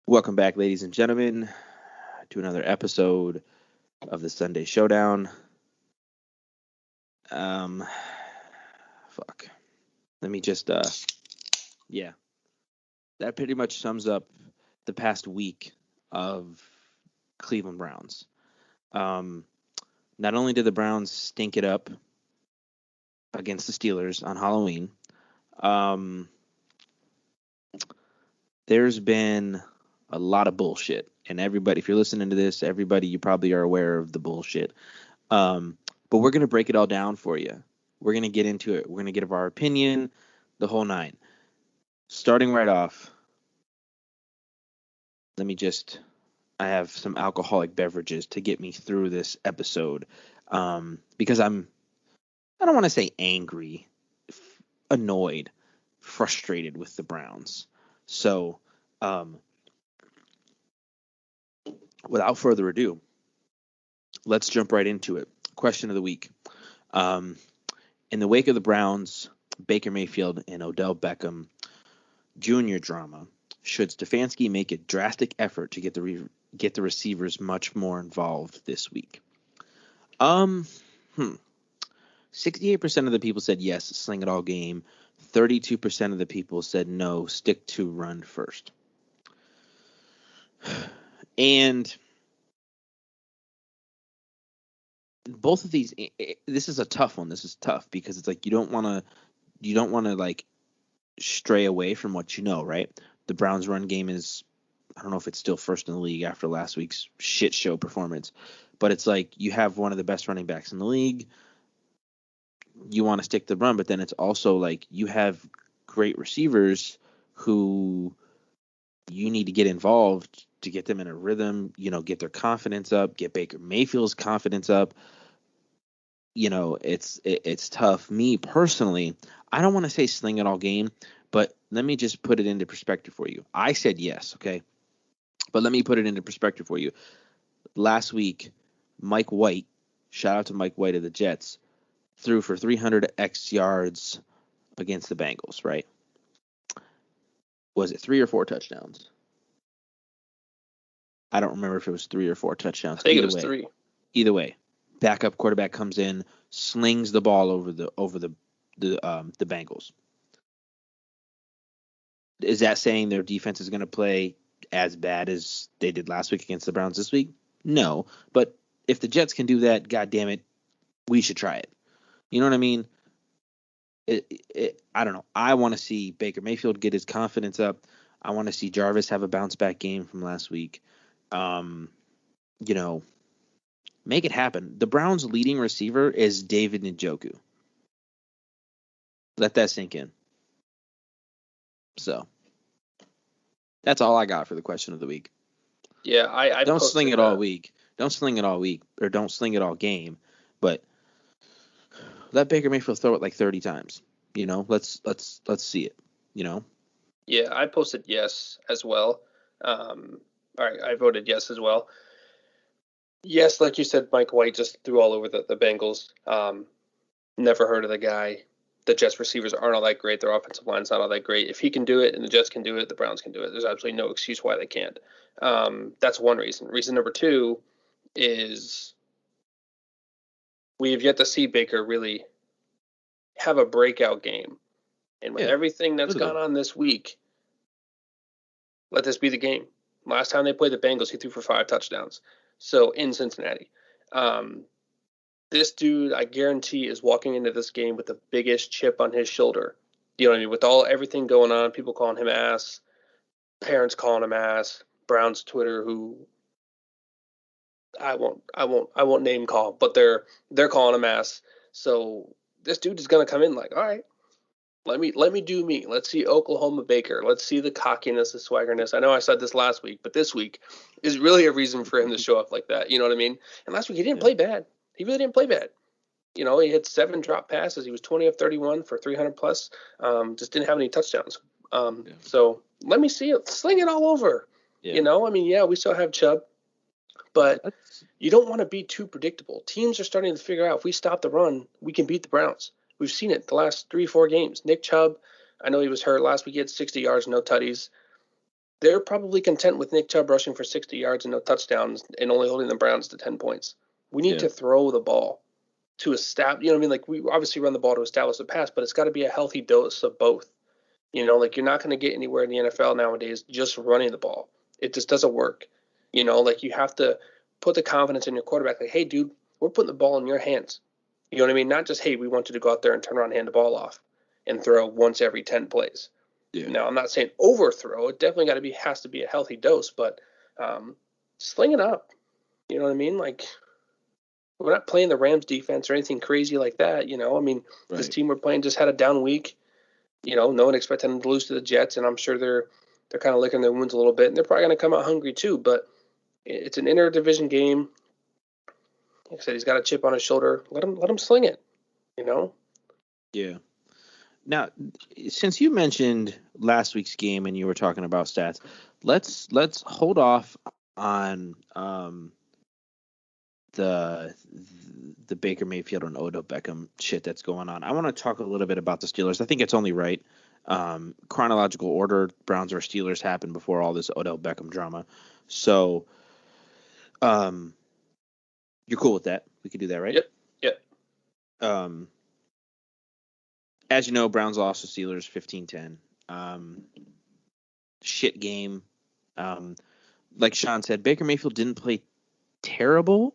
Welcome back, ladies and gentlemen, to another episode of the Sunday Showdown. Um, fuck. Let me just, yeah. That pretty much sums up the past week of Cleveland Browns. Not only did the Browns stink it up against the Steelers on Halloween, there's been a lot of bullshit. And everybody, if you're listening to this, everybody, you probably are aware of the bullshit. But we're going to break it all down for you. We're going to get into it. We're going to give our opinion, the whole nine. Starting right off, I have some alcoholic beverages to get me through this episode. Because I don't want to say angry, annoyed, frustrated with the Browns. So, without further ado, let's jump right into it. Question of the week. In the wake of the Browns, Baker Mayfield and Odell Beckham Jr. drama, should Stefanski make a drastic effort to get the receivers much more involved this week? 68% of the people said yes, sling it all game. 32% of the people said no, stick to run first. And both of these, this is a tough one. This is tough because it's like you don't want to like stray away from what you know, right? The Browns' run game is, I don't know if it's still first in the league after last week's shit show performance, but it's like you have one of the best running backs in the league. You want to stick to the run, but then it's also like you have great receivers who you need to get involved to get them in a rhythm, get their confidence up, get Baker Mayfield's confidence up. It's tough. Me personally, I don't want to say sling it all game, but let me just put it into perspective for you. I said yes, okay? But let me put it into perspective for you. Last week, Mike White, shout out to Mike White of the Jets, threw for 300 X yards against the Bengals, right? Was it 3 or 4 touchdowns? I don't remember if it was 3 or 4 touchdowns. I think it was 3. Either way, backup quarterback comes in, slings the ball over the Bengals. Is that saying their defense is going to play as bad as they did last week against the Browns this week? No, but if the Jets can do that, God damn it, we should try it. You know what I mean? I don't know. I want to see Baker Mayfield get his confidence up. I want to see Jarvis have a bounce back game from last week. Make it happen. The Browns' leading receiver is David Njoku. Let that sink in. So that's all I got for the question of the week. Yeah, I don't sling it all week. Don't sling it all week, or don't sling it all game. But let Baker Mayfield throw it like 30 times. Let's see it. Yeah, I posted yes as well. All right, I voted yes as well. Yes, like you said, Mike White just threw all over the Bengals. Never heard of the guy. The Jets receivers aren't all that great. Their offensive line's not all that great. If he can do it and the Jets can do it, the Browns can do it. There's absolutely no excuse why they can't. That's one reason. Reason number 2 is we have yet to see Baker really have a breakout game. And with everything that's gone on this week, let this be the game. Last time they played the Bengals, he threw for 5 touchdowns. So in Cincinnati. This dude, I guarantee, is walking into this game with the biggest chip on his shoulder. You know what I mean? With everything going on, people calling him ass, parents calling him ass, Browns Twitter, who I won't name call, but they're calling him ass. So this dude is gonna come in like, all right, let me do me. Let's see Oklahoma Baker. Let's see the cockiness, the swaggerness. I know I said this last week, but this week is really a reason for him to show up like that. You know what I mean? And last week he didn't play bad. He really didn't play bad. He had 7 drop passes. He was 20 of 31 for 300 plus. Just didn't have any touchdowns. So let me see it. Sling it all over. Yeah. We still have Chubb, but you don't want to be too predictable. Teams are starting to figure out if we stop the run, we can beat the Browns. We've seen it the last 3-4 games. Nick Chubb, I know he was hurt last week. He had 60 yards, no tutties. they're probably content with Nick Chubb rushing for 60 yards and no touchdowns and only holding the Browns to 10 points. We need to throw the ball to establish, like we obviously run the ball to establish the pass, but it's got to be a healthy dose of both. Like you're not going to get anywhere in the NFL nowadays just running the ball. It just doesn't work. Like you have to put the confidence in your quarterback. Like, hey, dude, we're putting the ball in your hands. You know what I mean? Not just, hey, we want you to go out there and turn around and hand the ball off and throw once every 10 plays. Yeah. Now, I'm not saying overthrow. It definitely has to be a healthy dose, but sling it up. You know what I mean? Like, we're not playing the Rams defense or anything crazy like that. This team we're playing just had a down week. No one expected them to lose to the Jets, and I'm sure they're kind of licking their wounds a little bit, and they're probably going to come out hungry too. But it's an inter-division game. Like I said, he's got a chip on his shoulder. Let him sling it. Yeah. Now, since you mentioned last week's game and you were talking about stats, let's hold off on the Baker Mayfield and Odell Beckham shit that's going on. I want to talk a little bit about the Steelers. I think it's only right. Chronological order, Browns or Steelers happened before all this Odell Beckham drama. So, you're cool with that? We could do that, right? Yep. As you know, Browns lost to Steelers 15-10. Shit game. Like Sean said, Baker Mayfield didn't play terrible.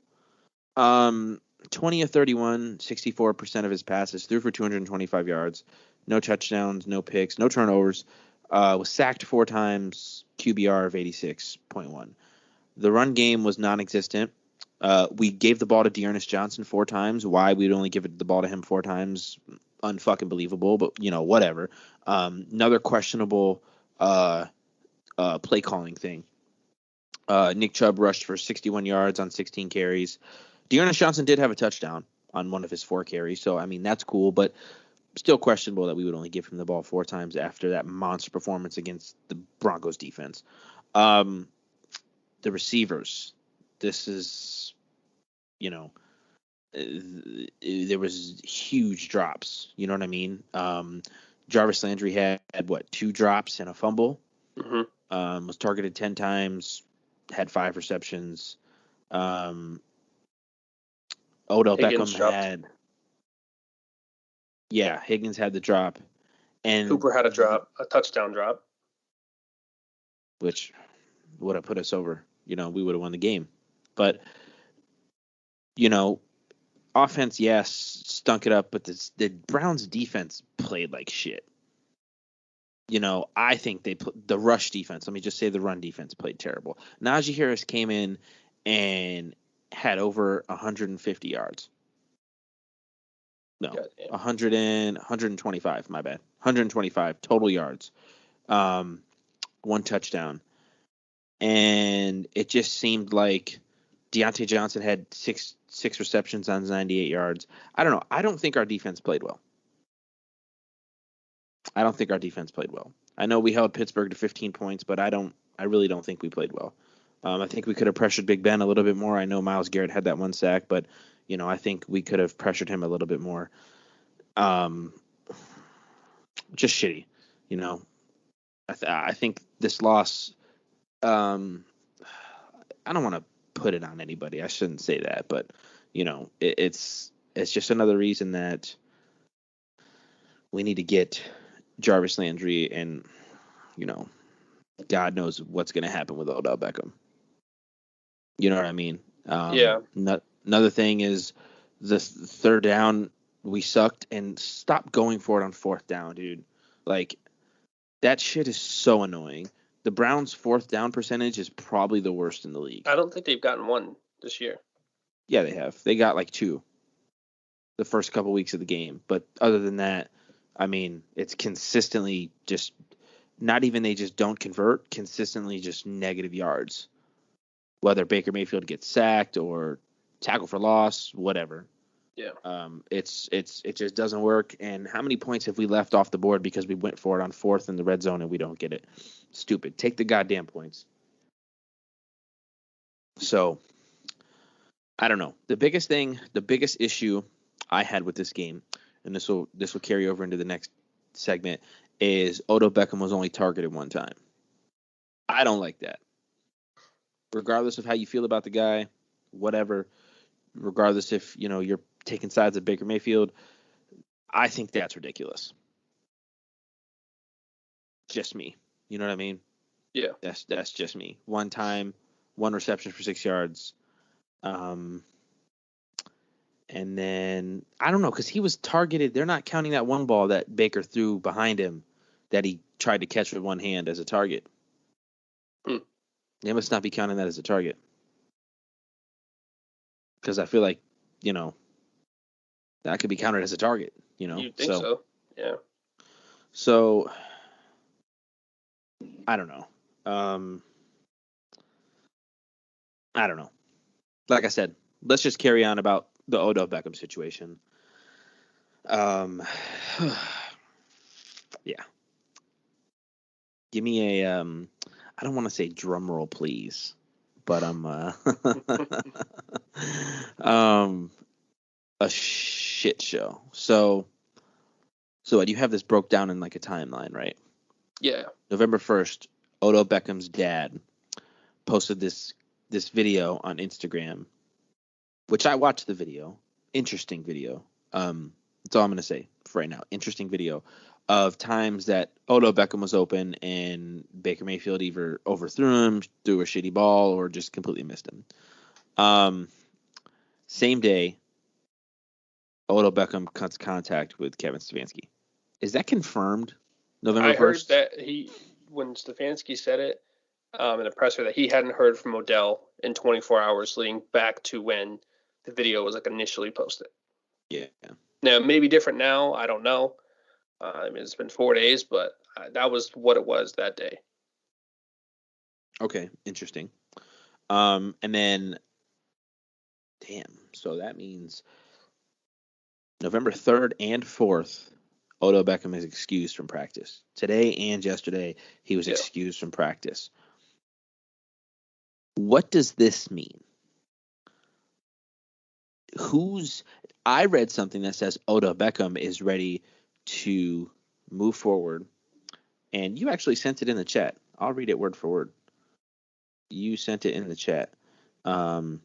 20 of 31, 64% of his passes, threw for 225 yards, no touchdowns, no picks, no turnovers, was sacked 4 times, QBR of 86.1. The run game was non-existent. We gave the ball to Dearness Johnson 4 times. Why we'd only give the ball to him 4 times, unfucking believable, but whatever. Another questionable play calling thing. Nick Chubb rushed for 61 yards on 16 carries. Dearness Johnson did have a touchdown on one of his 4 carries, so that's cool, but still questionable that we would only give him the ball 4 times after that monster performance against the Broncos defense. The receivers, this is, there was huge drops. You know what I mean? Jarvis Landry had 2 drops and a fumble. Mm-hmm. Was targeted 10 times, had 5 receptions. Odell Higgins Beckham had, Higgins had the drop, and Cooper had a touchdown drop, which would have put us over. We would have won the game, but offense, yes, stunk it up, but the Browns defense played like shit. I think the rush defense. Let me just say the run defense played terrible. Najee Harris came in and had over 150 yards. No, 125. My bad. 125 total yards. 1 touchdown. And it just seemed like Deontay Johnson had six receptions on 98 yards. I don't know. I don't think our defense played well. I know we held Pittsburgh to 15 points, but I really don't think we played well. I think we could have pressured Big Ben a little bit more. I know Myles Garrett had that 1 sack, but I think we could have pressured him a little bit more. Just shitty, I think this loss. I don't want to put it on anybody. I shouldn't say that, but it's just another reason that we need to get Jarvis Landry, and God knows what's going to happen with Odell Beckham. You know what I mean? Yeah. Another thing is the 3rd down, we sucked, and stop going for it on 4th down, dude. Like, that shit is so annoying. The Browns' 4th down percentage is probably the worst in the league. I don't think they've gotten 1 this year. Yeah, they have. They got 2 the first couple weeks of the game. But other than that, it's consistently just not even they just don't convert, consistently just negative yards. Whether Baker Mayfield gets sacked or tackle for loss, whatever. Yeah. It just doesn't work. And how many points have we left off the board because we went for it on 4th in the red zone and we don't get it? Stupid. Take the goddamn points. So, I don't know. The biggest issue I had with this game, and this will carry over into the next segment, is Odell Beckham was only targeted 1 time. I don't like that. Regardless of how you feel about the guy, whatever, regardless if, you're taking sides of Baker Mayfield, I think that's ridiculous. Just me. You know what I mean? Yeah. That's just me. One time, one reception for 6 yards. And then, I don't know, because he was targeted. They're not counting that one ball that Baker threw behind him that he tried to catch with one hand as a target. They must not be counting that as a target. Because I feel like, that could be counted as a target, You'd think so. Yeah. So, I don't know. I don't know. Like I said, let's just carry on about the Odell Beckham situation. Yeah. Give me a I don't want to say drum roll, please, but a shit show. So you have this broke down in like a timeline, right? Yeah. November 1st, Odell Beckham's dad posted this video on Instagram, which I watched the video. Interesting video. That's all I'm gonna say for right now. Interesting video of times that Odell Beckham was open and Baker Mayfield either overthrew him, threw a shitty ball, or just completely missed him. Same day, Odell Beckham cuts contact with Kevin Stefanski. Is that confirmed? November 1st? I heard that when Stefanski said it in a presser, that he hadn't heard from Odell in 24 hours leading back to when the video was initially posted. Yeah. Now, maybe different now. I don't know. It's been 4 days, but that was what it was that day. Okay, interesting. And then, damn, so that means November 3rd and 4th, Odell Beckham is excused from practice. Today and yesterday, he was excused from practice. What does this mean? I read something that says Odell Beckham is ready to move forward, and you actually sent it in the chat. I'll read it word for word. You sent it in the chat. Now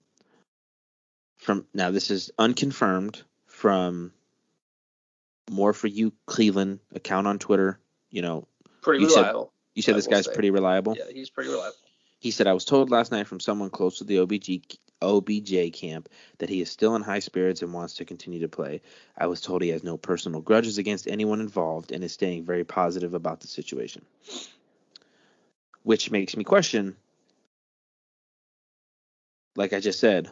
this is unconfirmed from More For You Cleveland account on Twitter. Pretty reliable. You said this guy's pretty reliable? Yeah, he's pretty reliable. He said, I was told last night from someone close to the OBJ camp that he is still in high spirits and wants to continue to play. I was told he has no personal grudges against anyone involved and is staying very positive about the situation. Which makes me question, like I just said,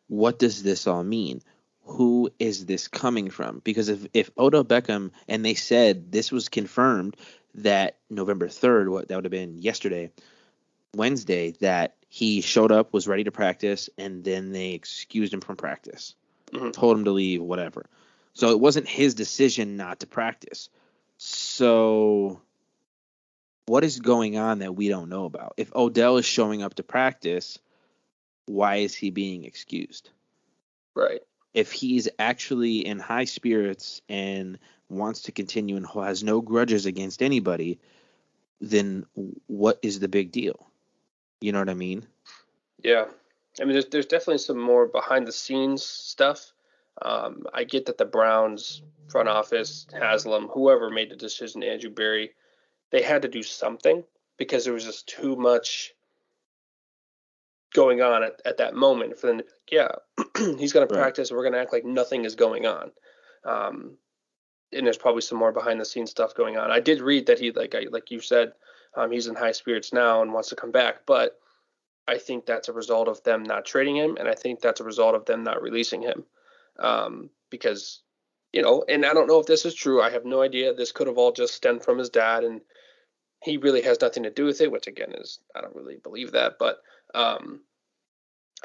what does this all mean? Who is this coming from? Because if Odell Beckham, and they said this was confirmed that November 3rd, that would have been Wednesday, that he showed up, was ready to practice, and then they excused him from practice. Mm-hmm. Told him to leave, whatever. So it wasn't his decision not to practice. So what is going on that we don't know about? If Odell is showing up to practice, why is he being excused? Right. If he's actually in high spirits and wants to continue and has no grudges against anybody, then what is the big deal? You know what I mean? Yeah. I mean, there's definitely some more behind the scenes stuff. I get that the Browns front office, Haslam, whoever made the decision, Andrew Berry, they had to do something because there was just too much going on at that moment for them to be like, he's going to practice. We're going to act like nothing is going on. And there's probably some more behind the scenes stuff going on. I did read that he, like you said, he's in high spirits now and wants to come back, but I think that's a result of them not trading him, and I think that's a result of them not releasing him. Because, and I don't know if this is true. I have no idea. This could have all just stemmed from his dad, and he really has nothing to do with it, which, again, I don't really believe that. But I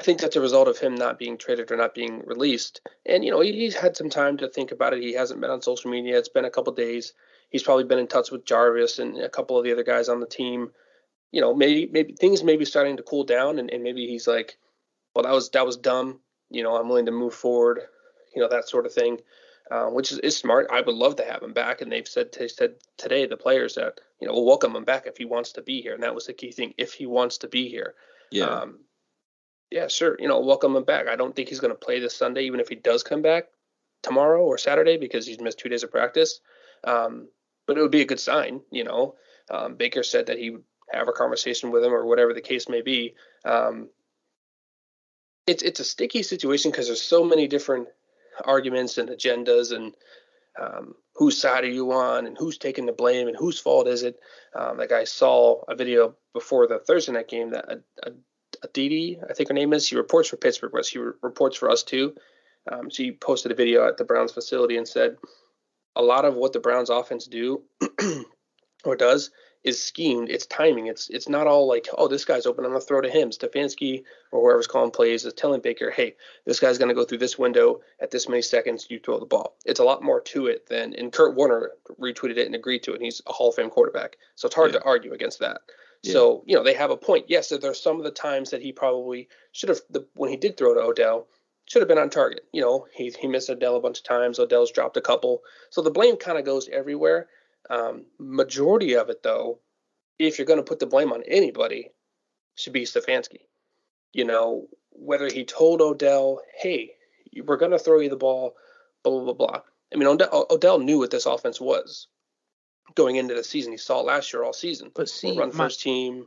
think that's a result of him not being traded or not being released. And, he's had some time to think about it. He hasn't been on social media. It's been a couple days. He's probably been in touch with Jarvis and a couple of the other guys on the team. Maybe things may be starting to cool down, and maybe he's like, well, that was dumb. I'm willing to move forward, that sort of thing. which is smart. I would love to have him back, and they said today, the players, that we'll welcome him back if he wants to be here, and that was the key thing. If he wants to be here, Yeah. Yeah, sure, welcome him back. I don't think he's going to play this Sunday, even if he does come back tomorrow or Saturday, because he's missed 2 days of practice. But it would be a good sign. Baker said that he would have a conversation with him, or whatever the case may be. It's a sticky situation because there's so many different arguments and agendas, and whose side are you on, and who's taking the blame, and whose fault is it. Like, I saw a video before the Thursday night game that Aditi, I think her name is, she reports for Pittsburgh, but she reports for us too. She posted a video at the Browns facility and said a lot of what the Browns offense do or does is schemed. It's timing. It's not all like, oh, this guy's open, I'm going to throw to him. Stefanski or whoever's calling plays is telling Baker, hey, this guy's going to go through this window at this many seconds, you throw the ball. It's a lot more to it than, and Kurt Warner retweeted it and agreed to it, and he's a Hall of Fame quarterback. So it's hard to argue against that. Yeah. So, they have a point. Yes, there's some of the times that he probably should have, when he did throw to Odell, should have been on target. He missed Odell a bunch of times. Odell's dropped a couple. So the blame kind of goes everywhere. Majority of it, though, if you're going to put the blame on anybody, should be Stefanski. Whether he told Odell, hey, we're going to throw you the ball, blah, blah, blah, blah. I mean, Odell knew what this offense was going into the season. He saw it last year all season. But see, run first team,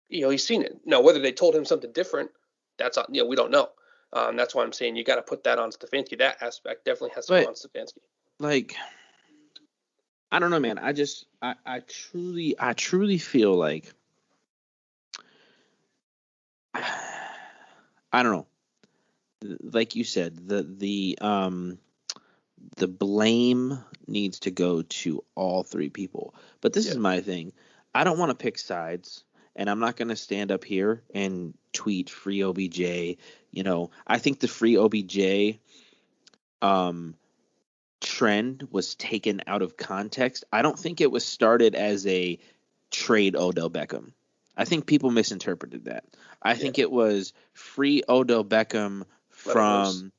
he's seen it. Now, whether they told him something different, that's we don't know. That's why I'm saying you got to put that on Stefanski. That aspect definitely has to be on Stefanski. Like, I don't know, man. I truly feel like, I don't know. Like you said, the blame needs to go to all three people. But this is my thing. I don't want to pick sides, and I'm not going to stand up here and tweet free OBJ. I think the free OBJ trend was taken out of context. I don't think it was started as a trade Odell Beckham. I think people misinterpreted that. I think it was free Odell Beckham from,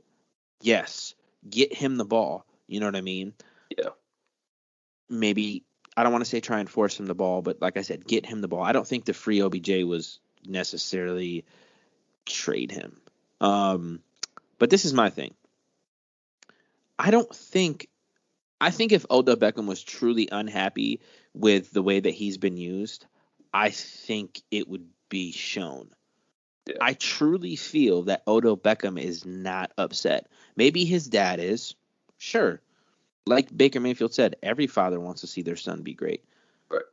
get him the ball. You know what I mean? Yeah. Maybe, I don't want to say try and force him the ball, but like I said, get him the ball. I don't think the free OBJ was necessarily trade him. But this is my thing. I think if Odell Beckham was truly unhappy with the way that he's been used, I think it would be shown. Yeah. I truly feel that Odell Beckham is not upset. Maybe his dad is. Sure. Like Baker Mayfield said, every father wants to see their son be great. Right.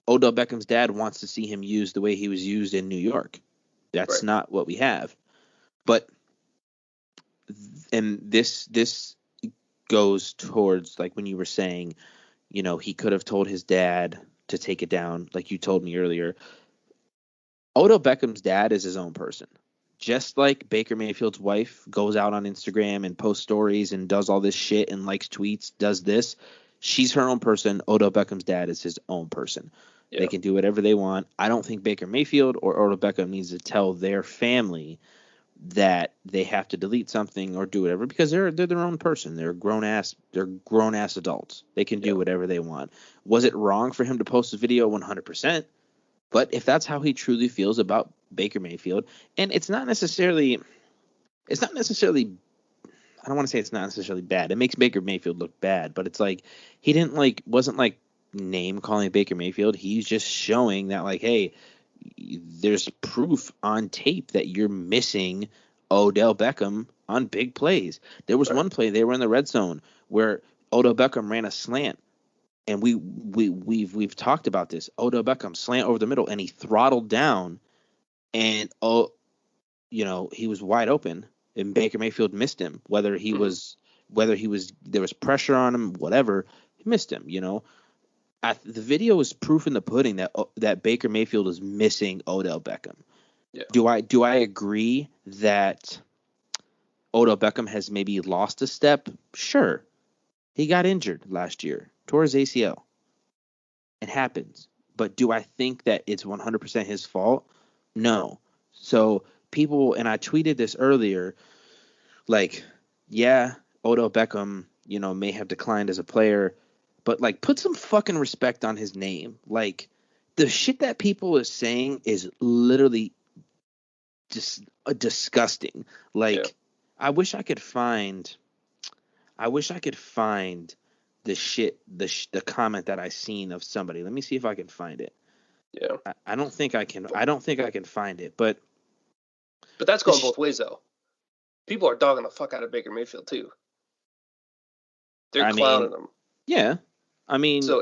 Odell Beckham's dad wants to see him used the way he was used in New York. That's not what we have. But, and this goes towards, like, when you were saying, he could have told his dad to take it down, like you told me earlier. Odell Beckham's dad is his own person. Just like Baker Mayfield's wife goes out on Instagram and posts stories and does all this shit and likes tweets, does this, she's her own person. Odell Beckham's dad is his own person. Yeah. They can do whatever they want. I don't think Baker Mayfield or Odell Beckham needs to tell their family that they have to delete something or do whatever, because they're their own person. They're grown ass adults. They can do whatever they want. Was it wrong for him to post a video? 100%. But if that's how he truly feels about Baker Mayfield, and it's not necessarily, I don't want to say it's not necessarily bad. It makes Baker Mayfield look bad, but it's like, he wasn't name calling Baker Mayfield. He's just showing that, like, hey, there's proof on tape that you're missing Odell Beckham on big plays. There was one play, they were in the red zone where Odell Beckham ran a slant. And we've talked about this. Odell Beckham slant over the middle, and he throttled down, and he was wide open, and Baker Mayfield missed him. Whether there was pressure on him, whatever, he missed him. The video is proof in the pudding that Baker Mayfield is missing Odell Beckham. Yeah. Do I agree that Odell Beckham has maybe lost a step? Sure. He got injured last year. Tore his ACL. It happens. But do I think that it's 100% his fault? No. So people, and I tweeted this earlier, like, yeah, Odell Beckham may have declined as a player, but like put some fucking respect on his name. Like the shit that people are saying is literally just disgusting. Like Yeah. I wish I could find the comment that I seen of somebody. Let me see if I can find it. Yeah. I don't think I can. I don't think I can find it. But that's going both ways though. People are dogging the fuck out of Baker Mayfield too. They're clowning him. Yeah. I mean, so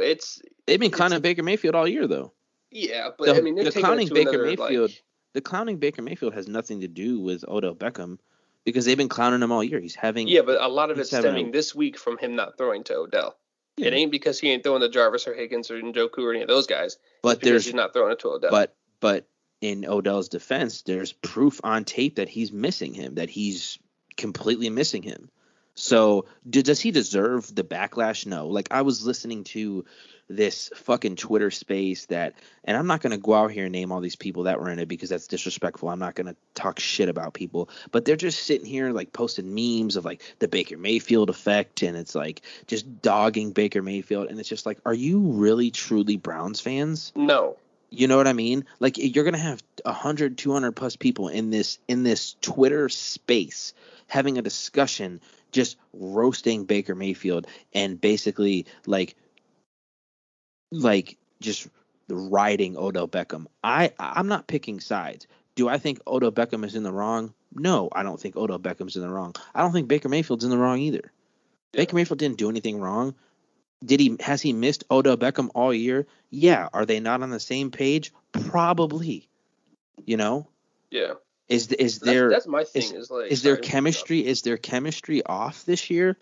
they've been clowning Baker Mayfield all year though. Yeah, but they're taking it to another the clowning Baker Mayfield has nothing to do with Odell Beckham because they've been clowning him all year. He's having but a lot of it's stemming this week from him not throwing to Odell. Yeah. It ain't because he ain't throwing to Jarvis or Higgins or Njoku or any of those guys. But because he's not throwing it to Odell. But in Odell's defense, there's proof on tape that he's missing him, that he's completely missing him. So does he deserve the backlash? No. Like I was listening to this fucking Twitter space and I'm not going to go out here and name all these people that were in it because that's disrespectful. I'm not going to talk shit about people, but they're just sitting here like posting memes of like the Baker Mayfield effect. And it's like just dogging Baker Mayfield. And it's just like, are you really truly Browns fans? No. You know what I mean? Like you're going to have 100, 200 plus people in this Twitter space having a discussion, just roasting Baker Mayfield and basically like just riding Odell Beckham. I'm not picking sides. Do I think Odell Beckham is in the wrong? No, I don't think Odell Beckham's in the wrong. I don't think Baker Mayfield's in the wrong either. Yeah. Baker Mayfield didn't do anything wrong. Has he missed Odell Beckham all year? Yeah. Are they not on the same page? Probably. Yeah. That's my thing. Is there chemistry? Is there chemistry off this year?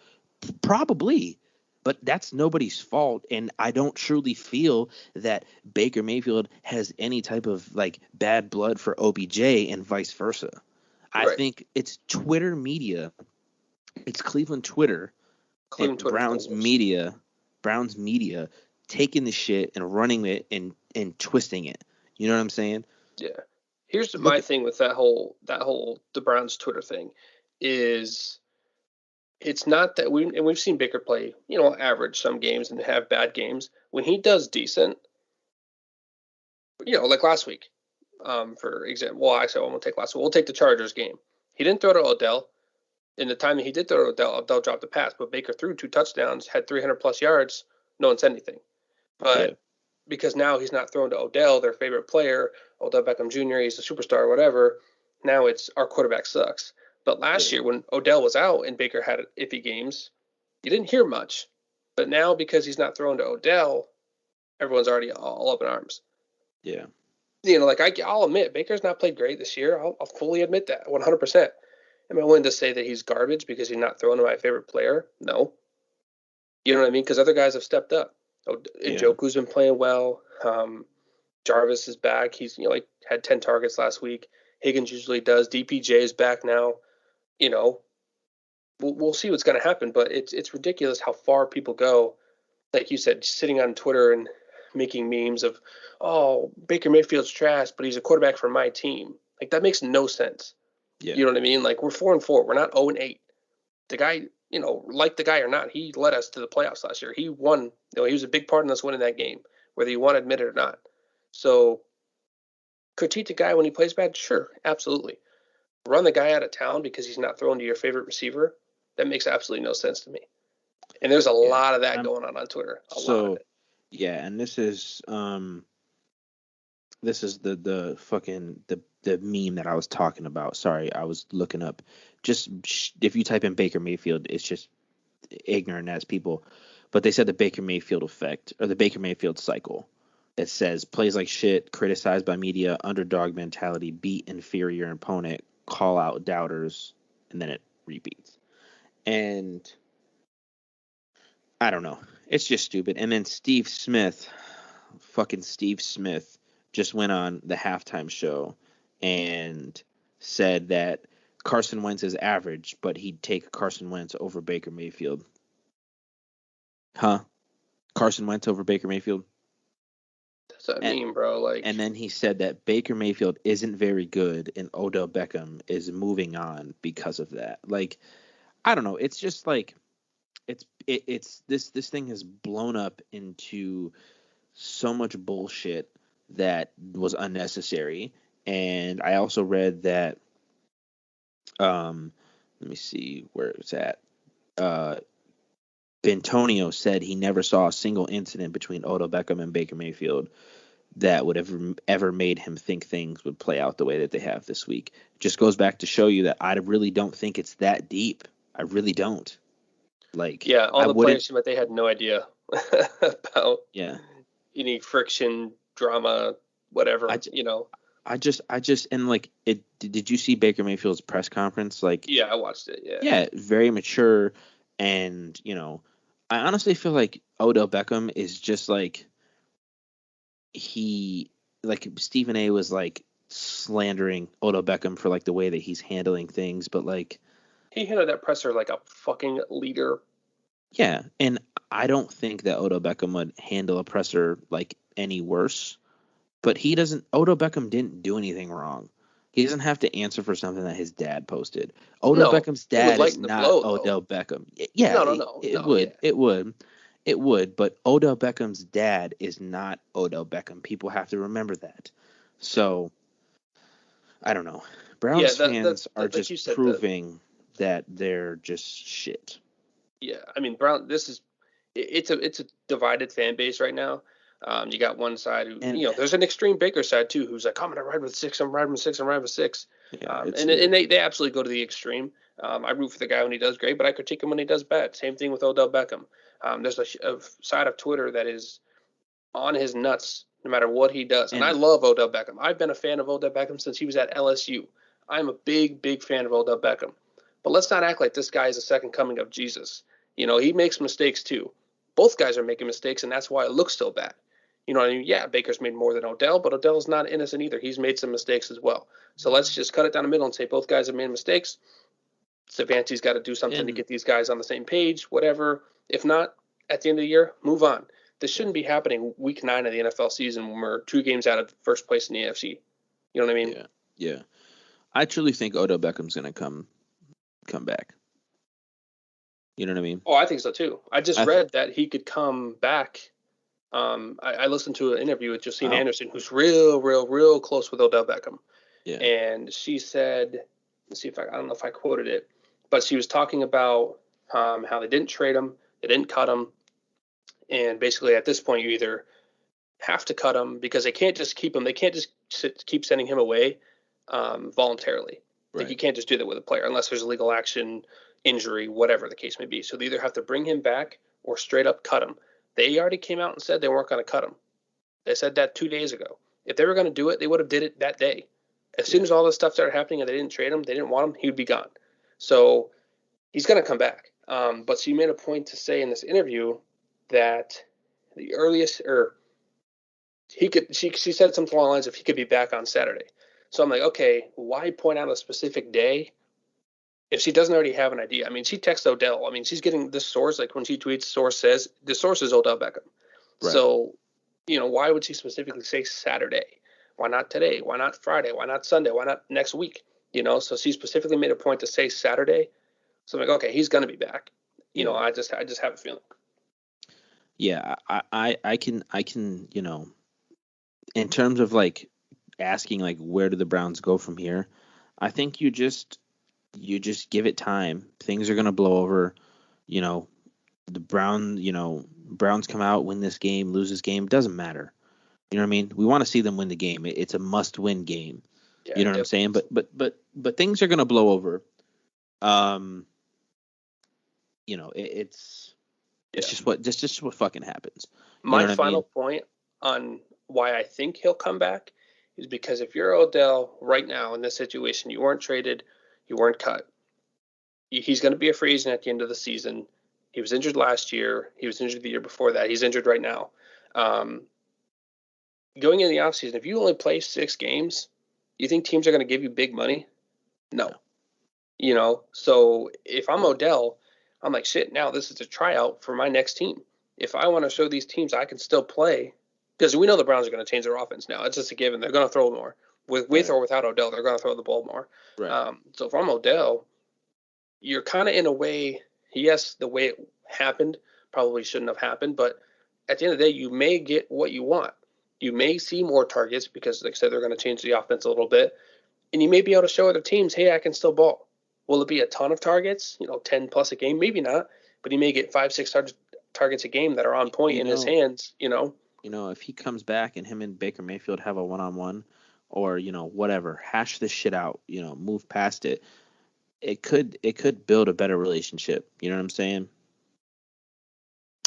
Probably. But that's nobody's fault, and I don't truly feel that Baker Mayfield has any type of like bad blood for OBJ and vice versa. Right. I think it's Twitter media, it's Cleveland Twitter, and Browns media taking the shit and running it and twisting it. You know what I'm saying? Yeah. Here's my thing with that whole the Browns Twitter thing is. It's not that we've seen Baker play, average some games and have bad games. When he does decent, like last week, for example. Well, actually, I won't take last week. We'll take the Chargers game. He didn't throw to Odell. In the time that he did throw to Odell dropped the pass, but Baker threw 2 touchdowns, had 300 plus yards. No one said anything. But because now he's not throwing to Odell, their favorite player, Odell Beckham Jr., he's a superstar or whatever, now it's our quarterback sucks. But last year, when Odell was out and Baker had iffy games, you didn't hear much. But now, because he's not throwing to Odell, everyone's already all up in arms. Yeah. I'll admit, Baker's not played great this year. I'll fully admit that, 100%. Am I willing to say that he's garbage because he's not throwing to my favorite player? No. You know what I mean? Because other guys have stepped up. Njoku's been playing well. Jarvis is back. He's had 10 targets last week. Higgins usually does. DPJ is back now. We'll see what's going to happen, but it's ridiculous how far people go. Like you said, sitting on Twitter and making memes of, oh, Baker Mayfield's trash, but he's a quarterback for my team. Like that makes no sense. Yeah. You know what I mean? Like we're 4-4. We're not 0-8. The guy, like the guy or not, he led us to the playoffs last year. He won. He was a big part in us winning that game, whether you want to admit it or not. So critique the guy when he plays bad? Sure, absolutely. Run the guy out of town because he's not throwing to your favorite receiver? That makes absolutely no sense to me. And there's a lot of that going on Twitter. A lot of it. Yeah, and this is the fucking the meme that I was talking about. Sorry, I was looking up. Just if you type in Baker Mayfield, it's just ignorant as people. But they said the Baker Mayfield effect or the Baker Mayfield cycle. It says plays like shit, criticized by media, underdog mentality, beat inferior opponent, call out doubters, and then it repeats. And I don't know. It's just stupid. And then Steve Smith just went on the halftime show and said that Carson Wentz is average, but he'd take Carson Wentz over Baker Mayfield. Huh? Carson Wentz over Baker Mayfield? That's what I mean, bro. And then he said that Baker Mayfield isn't very good and Odell Beckham is moving on because of that. I don't know. It's just it's this thing has blown up into so much bullshit that was unnecessary. And I also read that let me see where it's at. Bentonio said he never saw a single incident between Odell Beckham and Baker Mayfield that would ever made him think things would play out the way that they have this week. Just goes back to show you that I really don't think it's that deep. I really don't. Like, yeah, all I the wouldn't. players seem like they had no idea about any friction, drama, whatever. I just and like it. Did you see Baker Mayfield's press conference? Like, yeah, I watched it. Yeah. Yeah, very mature, and I honestly feel like Odell Beckham is just like Stephen A was like slandering Odell Beckham for like the way that he's handling things, but like he handled that presser like a fucking leader. Yeah, and I don't think that Odell Beckham would handle a presser like any worse. But Odell Beckham didn't do anything wrong. He doesn't have to answer for something that his dad posted. Odell Beckham's dad is not Odell Beckham. Yeah, it would. But Odell Beckham's dad is not Odell Beckham. People have to remember that. So, I don't know. Browns fans are just proving that they're just shit. Yeah, I mean, it's a divided fan base right now. You got one side who, there's an extreme Baker side too, who's like, I'm gonna ride with 6, I'm riding with 6, I'm riding with 6. Yeah, and they absolutely go to the extreme. I root for the guy when he does great, but I critique him when he does bad. Same thing with Odell Beckham. There's a side of Twitter that is on his nuts no matter what he does. And I love Odell Beckham. I've been a fan of Odell Beckham since he was at LSU. I'm a big fan of Odell Beckham. But let's not act like this guy is a second coming of Jesus. He makes mistakes too. Both guys are making mistakes, and that's why it looks so bad. You know what I mean? Yeah, Baker's made more than Odell, but Odell's not innocent either. He's made some mistakes as well. So let's just cut it down the middle and say both guys have made mistakes. Stefanski's got to do something to get these guys on the same page, whatever. If not, at the end of the year, move on. This shouldn't be happening week 9 of the NFL season when we're 2 games out of first place in the AFC. You know what I mean? Yeah. I truly think Odell Beckham's going to come back. You know what I mean? Oh, I think so too. I just read that he could come back. I listened to an interview with Josine Anderson, who's real close with Odell Beckham. Yeah. And she said, let's see if I don't know if I quoted it, but she was talking about how they didn't trade him, they didn't cut him, and basically at this point you either have to cut him because they can't just keep him. They can't just keep sending him away voluntarily. Right. Like you can't just do that with a player unless there's legal action, injury, whatever the case may be. So they either have to bring him back or straight up cut him. They already came out and said they weren't going to cut him. They said that 2 days ago. If they were going to do it, they would have did it that day. As soon as all this stuff started happening and they didn't trade him, they didn't want him, he would be gone. So he's going to come back. But she made a point to say in this interview that the earliest, or he could, she said something along the lines of he could be back on Saturday. So I'm like, okay, why point out a specific day if she doesn't already have an idea? I mean, she texts Odell. I mean, she's getting this source, like when she tweets, source says, the source is Odell Beckham. Right. So, why would she specifically say Saturday? Why not today? Why not Friday? Why not Sunday? Why not next week? So she specifically made a point to say Saturday. So I'm like, okay, he's going to be back. I just have a feeling. Yeah, I can, in terms of like asking like where do the Browns go from here, I think you just give it time. Things are gonna blow over. The Browns come out, win this game, lose this game, doesn't matter. You know what I mean? We want to see them win the game. It's a must-win game. Yeah, you know what I'm saying? But things are gonna blow over. It's just what fucking happens. My final point on why I think he'll come back is because if you're Odell right now in this situation, you weren't traded, you weren't cut. He's going to be a free agent at the end of the season. He was injured last year. He was injured the year before that. He's injured right now. Going in the offseason, if you only play 6 games, you think teams are going to give you big money? No. So if I'm Odell, I'm like, shit, now this is a tryout for my next team. If I want to show these teams I can still play, because we know the Browns are going to change their offense now. It's just a given. They're going to throw more. With or without Odell, they're going to throw the ball more. Right. So if I'm Odell, you're kind of in a way, yes, the way it happened. Probably shouldn't have happened, but at the end of the day, you may get what you want. You may see more targets because, like I said, they're going to change the offense a little bit, and you may be able to show other teams, hey, I can still ball. Will it be a ton of targets? 10 plus a game? Maybe not, but he may get 5-6 targets a game that are on point in his hands. If he comes back and him and Baker Mayfield have a one-on-one, or whatever, hash this shit out, move past it. It could build a better relationship. You know what I'm saying?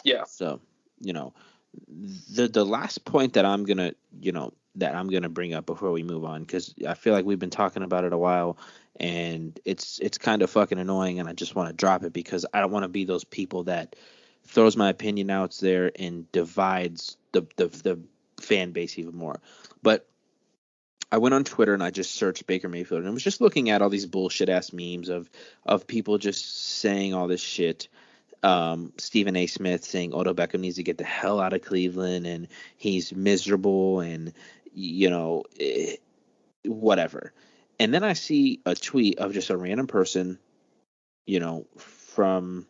Yeah. So, the last point that I'm gonna bring up before we move on, because I feel like we've been talking about it a while, and it's kind of fucking annoying, and I just want to drop it because I don't want to be those people that throws my opinion out there and divides the fan base even more. But I went on Twitter and I just searched Baker Mayfield, and I was just looking at all these bullshit ass memes of people just saying all this shit. Stephen A. Smith saying Odell Beckham needs to get the hell out of Cleveland and he's miserable and whatever. And then I see a tweet of just a random person, from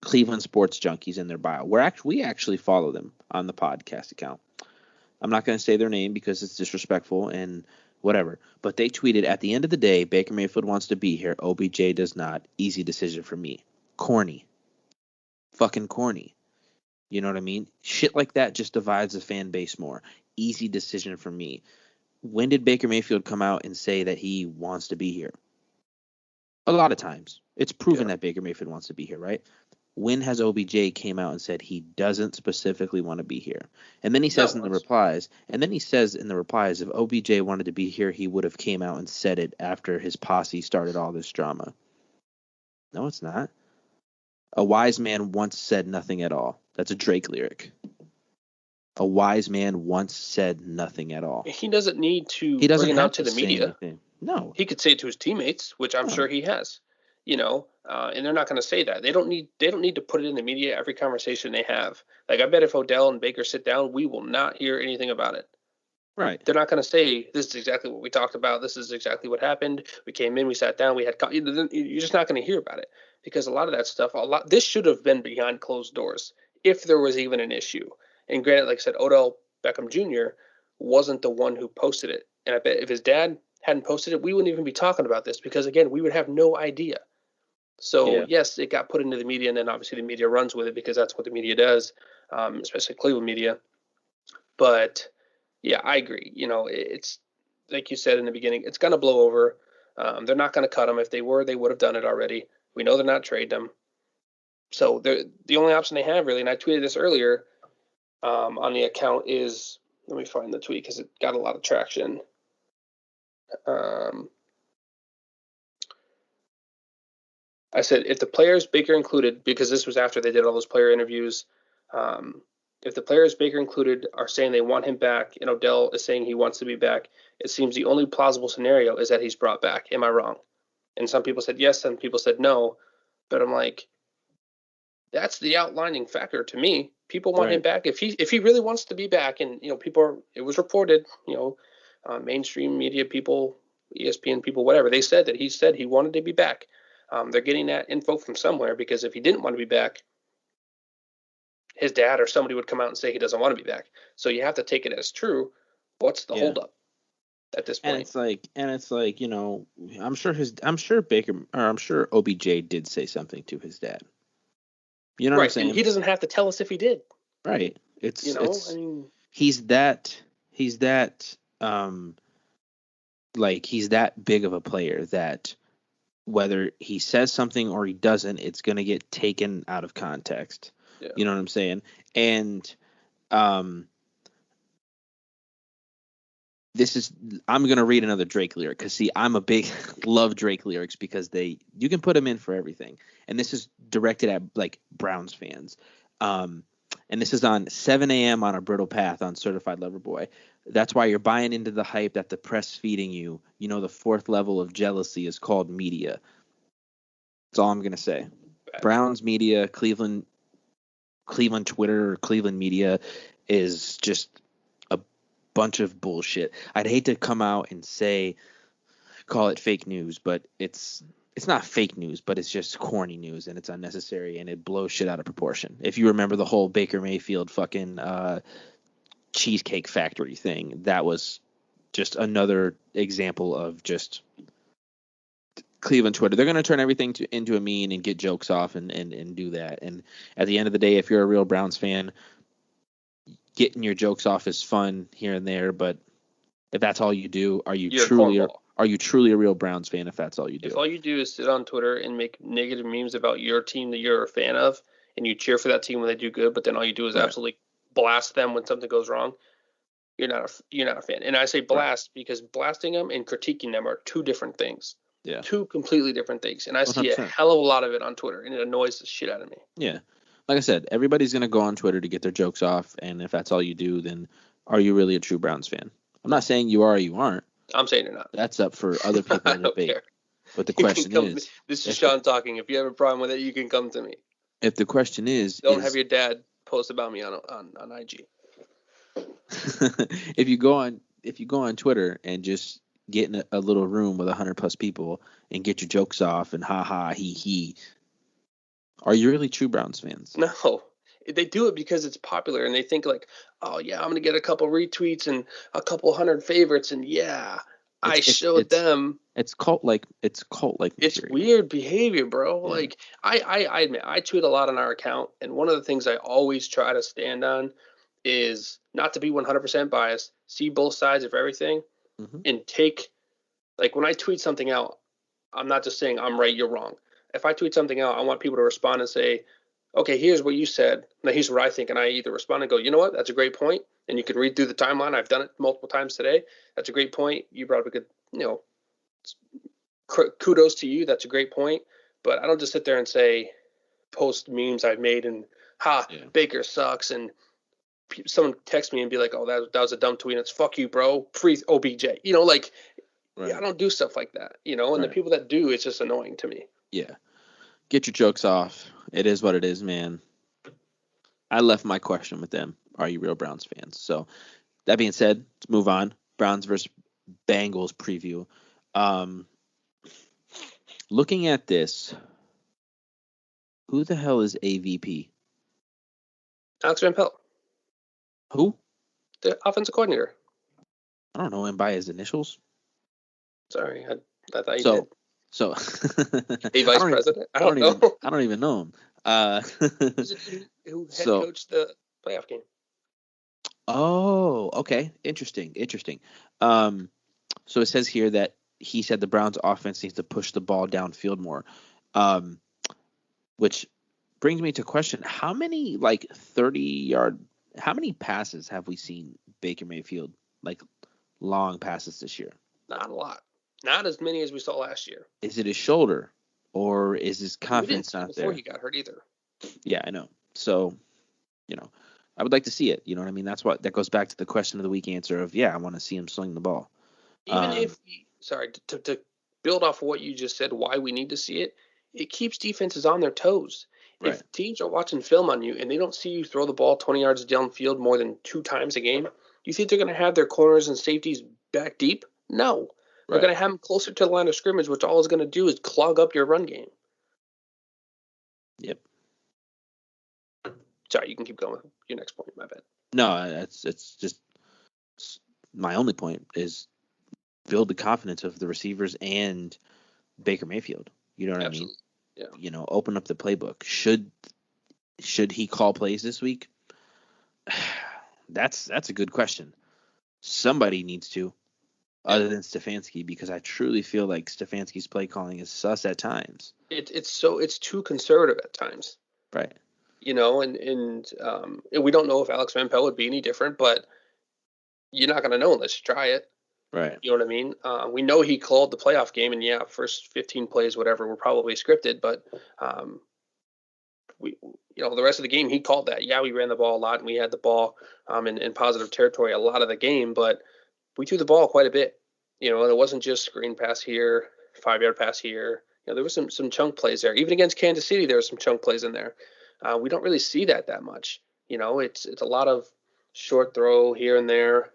Cleveland Sports Junkies in their bio. We actually follow them on the podcast account. I'm not going to say their name because it's disrespectful and whatever. But they tweeted, at the end of the day, Baker Mayfield wants to be here. OBJ does not. Easy decision for me. Corny. Fucking corny. You know what I mean? Shit like that just divides the fan base more. Easy decision for me. When did Baker Mayfield come out and say that he wants to be here? A lot of times. It's proven that Baker Mayfield wants to be here, right? When has OBJ came out and said he doesn't specifically want to be here? And then he says in the replies, if OBJ wanted to be here, he would have came out and said it after his posse started all this drama. No, it's not. A wise man once said nothing at all. That's a Drake lyric. A wise man once said nothing at all. He doesn't need to bring it out to the media. Anything. No. He could say it to his teammates, which I'm sure he has. And they're not going to say that. They don't need to put it in the media every conversation they have. Like, I bet if Odell and Baker sit down, we will not hear anything about it. Right. They're not going to say, this is exactly what we talked about. This is exactly what happened. We came in, we sat down, we had – you're just not going to hear about it. Because a lot of that stuff, this should have been behind closed doors if there was even an issue. And granted, like I said, Odell Beckham Jr. wasn't the one who posted it. And I bet if his dad hadn't posted it, we wouldn't even be talking about this because, again, we would have no idea. So, yes, it got put into the media, and then obviously the media runs with it because that's what the media does, especially Cleveland media. But, yeah, I agree. It's like you said in the beginning, it's going to blow over. They're not going to cut him. If they were, they would have done it already. We know they're not trading them. So the only option they have, really, and I tweeted this earlier on the account, is – let me find the tweet because it got a lot of traction. I said, if the players, Baker included, because this was after they did all those player interviews, if the players, Baker included, are saying they want him back and Odell is saying he wants to be back, it seems the only plausible scenario is that he's brought back. Am I wrong? And some people said yes, some people said no. But I'm like, that's the outlining factor to me. People want him back. If he really wants to be back, and it was reported, mainstream media people, ESPN people, whatever, they said that he said he wanted to be back. They're getting that info from somewhere, because if he didn't want to be back, his dad or somebody would come out and say he doesn't want to be back. So you have to take it as true. What's the holdup at this point? And it's like, I'm sure OBJ did say something to his dad. You know what I'm saying? And he doesn't have to tell us if he did. Right. He's that he's that big of a player that whether he says something or he doesn't, it's going to get taken out of context. Yeah. You know what I'm saying? And I'm going to read another Drake lyric because, see, I'm a big love Drake lyrics because you can put them in for everything. And this is directed at, like, Browns fans. And this is on 7 a.m. on a brittle path on Certified Lover Boy. That's why you're buying into the hype that the press feeding you. The fourth level of jealousy is called media. That's all I'm going to say. Browns media, Cleveland Twitter, or Cleveland media is just a bunch of bullshit. I'd hate to come out and call it fake news, but it's it's not fake news, but it's just corny news and it's unnecessary and it blows shit out of proportion. If you remember the whole Baker Mayfield fucking Cheesecake Factory thing, that was just another example of just Cleveland Twitter. They're going to turn everything into a meme and get jokes off and do that. And at the end of the day, if you're a real Browns fan, getting your jokes off is fun here and there, but if that's all you do, are you truly a real Browns fan if that's all you do? If all you do is sit on Twitter and make negative memes about your team that you're a fan of, and you cheer for that team when they do good, but then all you do is absolutely blast them when something goes wrong, you're not a fan. And I say blast because blasting them and critiquing them are two different things. Yeah. Two completely different things. And I 100%. See a hell of a lot of it on Twitter, and it annoys the shit out of me. Yeah. Like I said, everybody's going to go on Twitter to get their jokes off, and if that's all you do, then are you really a true Browns fan? I'm not saying you are or you aren't. I'm saying you're not. That's up for other people to debate. Care. But the question is... This is Sean talking. If you have a problem with it, you can come to me. If the question is... Don't have your dad post about me on IG. If you go on Twitter and just get in a little room with 100+ people and get your jokes off and ha ha he, are you really true Browns fans? No. They do it because it's popular and they think like, oh yeah, I'm gonna get a couple retweets and a couple 100 favorites and yeah, I showed them. It's cult like. It's weird behavior, bro. Yeah. Like I admit I tweet a lot on our account, and one of the things I always try to stand on is not to be 100% biased, see both sides of everything, and take, like when I tweet something out, I'm not just saying I'm right, you're wrong. If I tweet something out, I want people to respond and say, okay, here's what you said. Now here's what I think. And I either respond and go, you know what? That's a great point. And you can read through the timeline. I've done it multiple times today. That's a great point. You brought up a good, kudos to you. That's a great point. But I don't just sit there and say, post memes I've made and Baker sucks. And someone text me and be like, oh, that was a dumb tweet. And it's fuck you, bro. Free OBJ. Right. I don't do stuff like that, and the people that do, it's just annoying to me. Yeah. Get your jokes off. It is what it is, man. I left my question with them. Are you real Browns fans? So that being said, let's move on. Browns versus Bengals preview. Looking at this, who the hell is AVP? Alex Van Pelt. Who? The offensive coordinator. I don't know him by his initials. Sorry, I thought you did. So, a vice president? I don't know. I don't even know him. Who head coached the playoff game? Oh, okay. Interesting. So it says here that he said the Browns offense needs to push the ball downfield more, which brings me to question, how many 30-yard, how many passes have we seen Baker Mayfield, long passes this year? Not a lot. Not as many as we saw last year. Is it his shoulder, or is his confidence not there? Before he got hurt either. Yeah, I know. So, I would like to see it. You know what I mean? That goes back to the question of the week answer of, I want to see him sling the ball. Even if, to build off of what you just said, why we need to see it, it keeps defenses on their toes. Right. If teams are watching film on you and they don't see you throw the ball 20 yards downfield more than 2 times a game, you think they're going to have their corners and safeties back deep? No. They're going to have them closer to the line of scrimmage, which all is going to do is clog up your run game. Yep. Sorry, you can keep going with your next point. My bad. No, it's just my only point is build the confidence of the receivers and Baker Mayfield. You know what Absolutely. I mean? Yeah. Open up the playbook. Should he call plays this week? That's a good question. Somebody needs to. Other than Stefanski, because I truly feel like Stefanski's play calling is sus at times. It's too conservative at times. Right. And we don't know if Alex Van Pelt would be any different, but you're not going to know unless you try it. Right. You know what I mean? We know he called the playoff game, and first 15 plays, whatever, were probably scripted, but the rest of the game he called that. Yeah, we ran the ball a lot, and we had the ball in positive territory a lot of the game, but we threw the ball quite a bit, and it wasn't just screen pass here, 5-yard pass here. There was some chunk plays there. Even against Kansas City, there were some chunk plays in there. We don't really see that much. It's a lot of short throw here and there.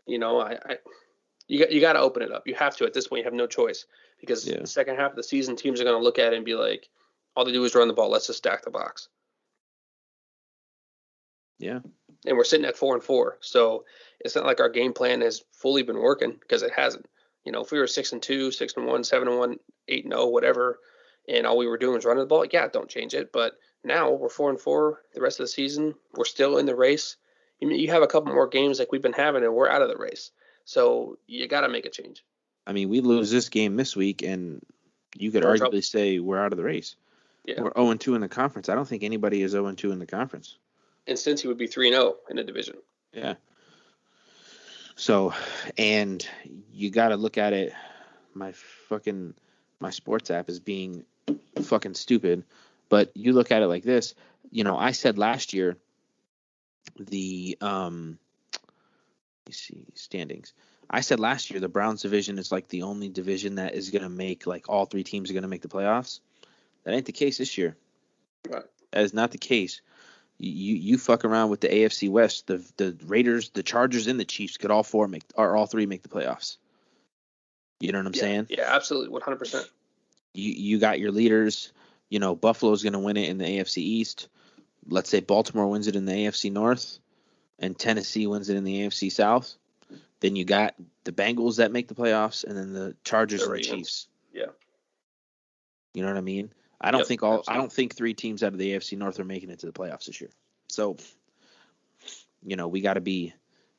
You got to open it up. You have to at this point. You have no choice. because Yeah. the second half of the season, teams are going to look at it and be like, all they do is run the ball. Let's just stack the box. Yeah. And we're sitting at 4-4. So it's not like our game plan has fully been working, because it hasn't. If we were 6-2, 6-1, 7-1, 8-0, whatever, and all we were doing was running the ball, yeah, don't change it. But now we're 4-4 the rest of the season. We're still in the race. You have a couple more games like we've been having, and we're out of the race. So you got to make a change. I mean, we lose this game this week, and you could arguably say we're out of the race. Yeah. We're 0-2 in the conference. I don't think anybody is 0-2 in the conference. And since he would be 3-0 in the division. Yeah. So, and you got to look at it. My sports app is being fucking stupid, but you look at it like this. I said last year the let me see standings. I said last year the Browns division is like the only division that is going to make, like, all three teams are going to make the playoffs. That ain't the case this year. Right. That is not the case. You fuck around with the AFC West, the Raiders, the Chargers, and the Chiefs could all three make the playoffs. You know what I'm saying? Yeah, absolutely, 100%. You got your leaders. Buffalo's going to win it in the AFC East. Let's say Baltimore wins it in the AFC North, and Tennessee wins it in the AFC South. Then you got the Bengals that make the playoffs, and then the Chargers and the Chiefs. Yeah. You know what I mean? I don't think three teams out of the AFC North are making it to the playoffs this year. So, we got to be,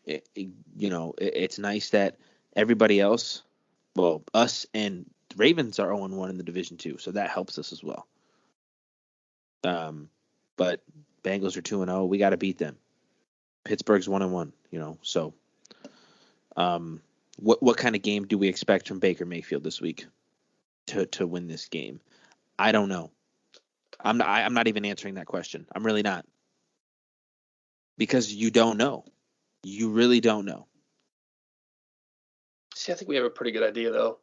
it's nice that everybody else, well, us and the Ravens are 0-1 in the division too, so that helps us as well. But Bengals are 2-0. We got to beat them. Pittsburgh's 1-1. So, what kind of game do we expect from Baker Mayfield this week to win this game? I don't know. I'm not even answering that question. I'm really not. Because you don't know. You really don't know. See, I think we have a pretty good idea, though.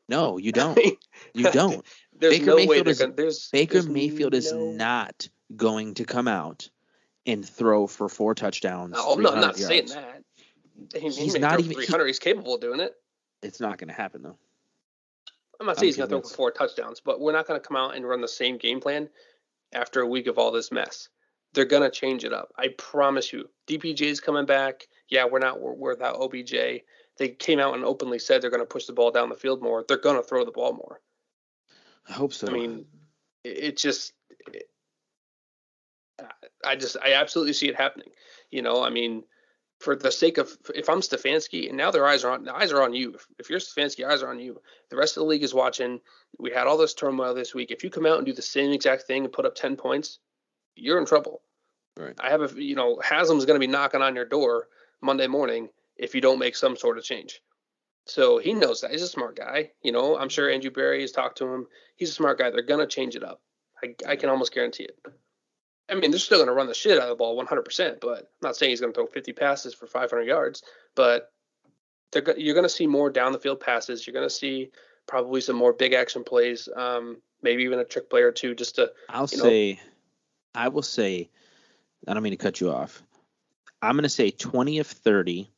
No, you don't. You don't. Baker Mayfield is not going to come out and throw for 4 touchdowns. Oh, no, I'm not yards. saying that. He's not even 300. He's capable of doing it. It's not going to happen, though. I'm not saying he's going to throw for 4 touchdowns, but we're not going to come out and run the same game plan after a week of all this mess. They're going to change it up. I promise you. DPJ's coming back. Yeah, we're without OBJ. They came out and openly said they're going to push the ball down the field more. They're going to throw the ball more. I hope so. I mean, I absolutely see it happening. I mean, for the sake of, if I'm Stefanski, and now the eyes are on you. If you're Stefanski, eyes are on you. The rest of the league is watching. We had all this turmoil this week. If you come out and do the same exact thing and put up 10 points, you're in trouble. Right. I have Haslam's going to be knocking on your door Monday morning if you don't make some sort of change. So he knows that. He's a smart guy. I'm sure Andrew Berry has talked to him. He's a smart guy. They're going to change it up. I can almost guarantee it. I mean, they're still going to run the shit out of the ball 100%, but I'm not saying he's going to throw 50 passes for 500 yards, but you're going to see more down the field passes. You're going to see probably some more big action plays, maybe even a trick play or two just to. I will say, I don't mean to cut you off. I'm going to say 20 of 30,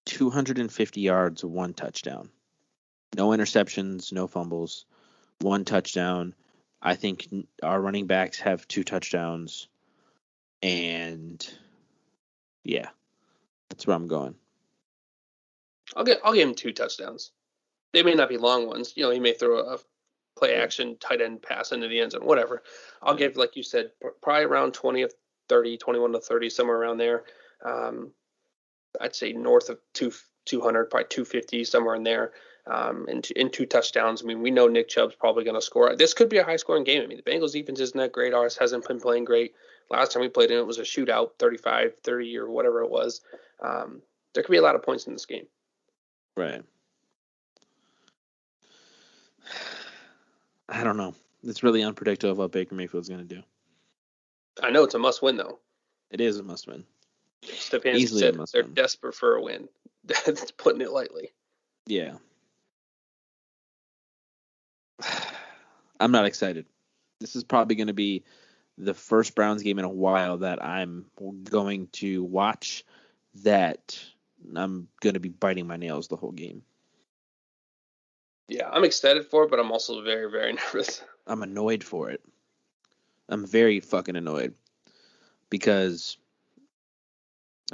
250 yards, 1 touchdown. No interceptions, no fumbles, 1 touchdown. I think our running backs have 2 touchdowns, and yeah, that's where I'm going. I'll give him 2 touchdowns. They may not be long ones. He may throw a play action tight end pass into the end zone, whatever. I'll give, like you said, probably around 20 of 30, 21 to 30, somewhere around there. I'd say north of 200, probably 250, somewhere in there. In 2 touchdowns. I mean, we know Nick Chubb's probably going to score. This could be a high-scoring game. I mean, the Bengals' defense isn't that great. Ours hasn't been playing great. Last time we played in it was a shootout, 35-30 or whatever it was. There could be a lot of points in this game. Right. I don't know. It's really unpredictable what Baker Mayfield's going to do. I know it's a must-win, though. It is a must-win. Stefanski said they're desperate for a win. That's putting it lightly. Yeah. I'm not excited. This is probably going to be the first Browns game in a while that I'm going to watch that I'm going to be biting my nails the whole game. Yeah, I'm excited for it, but I'm also very, very nervous. I'm annoyed for it. I'm very fucking annoyed because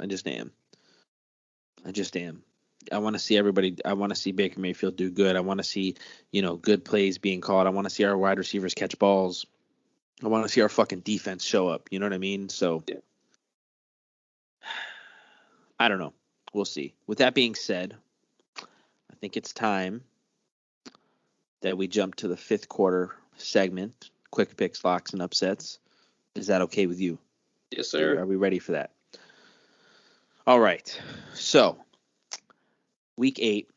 I just am. I just am. I want to see everybody. I want to see Baker Mayfield do good. I want to see, good plays being called. I want to see our wide receivers catch balls. I want to see our fucking defense show up. You know what I mean? So, Yeah. I don't know. We'll see. With that being said, I think it's time that we jump to the fifth quarter segment, quick picks, locks, and upsets. Is that okay with you? Yes, sir. Are we ready for that? All right. So, week 8,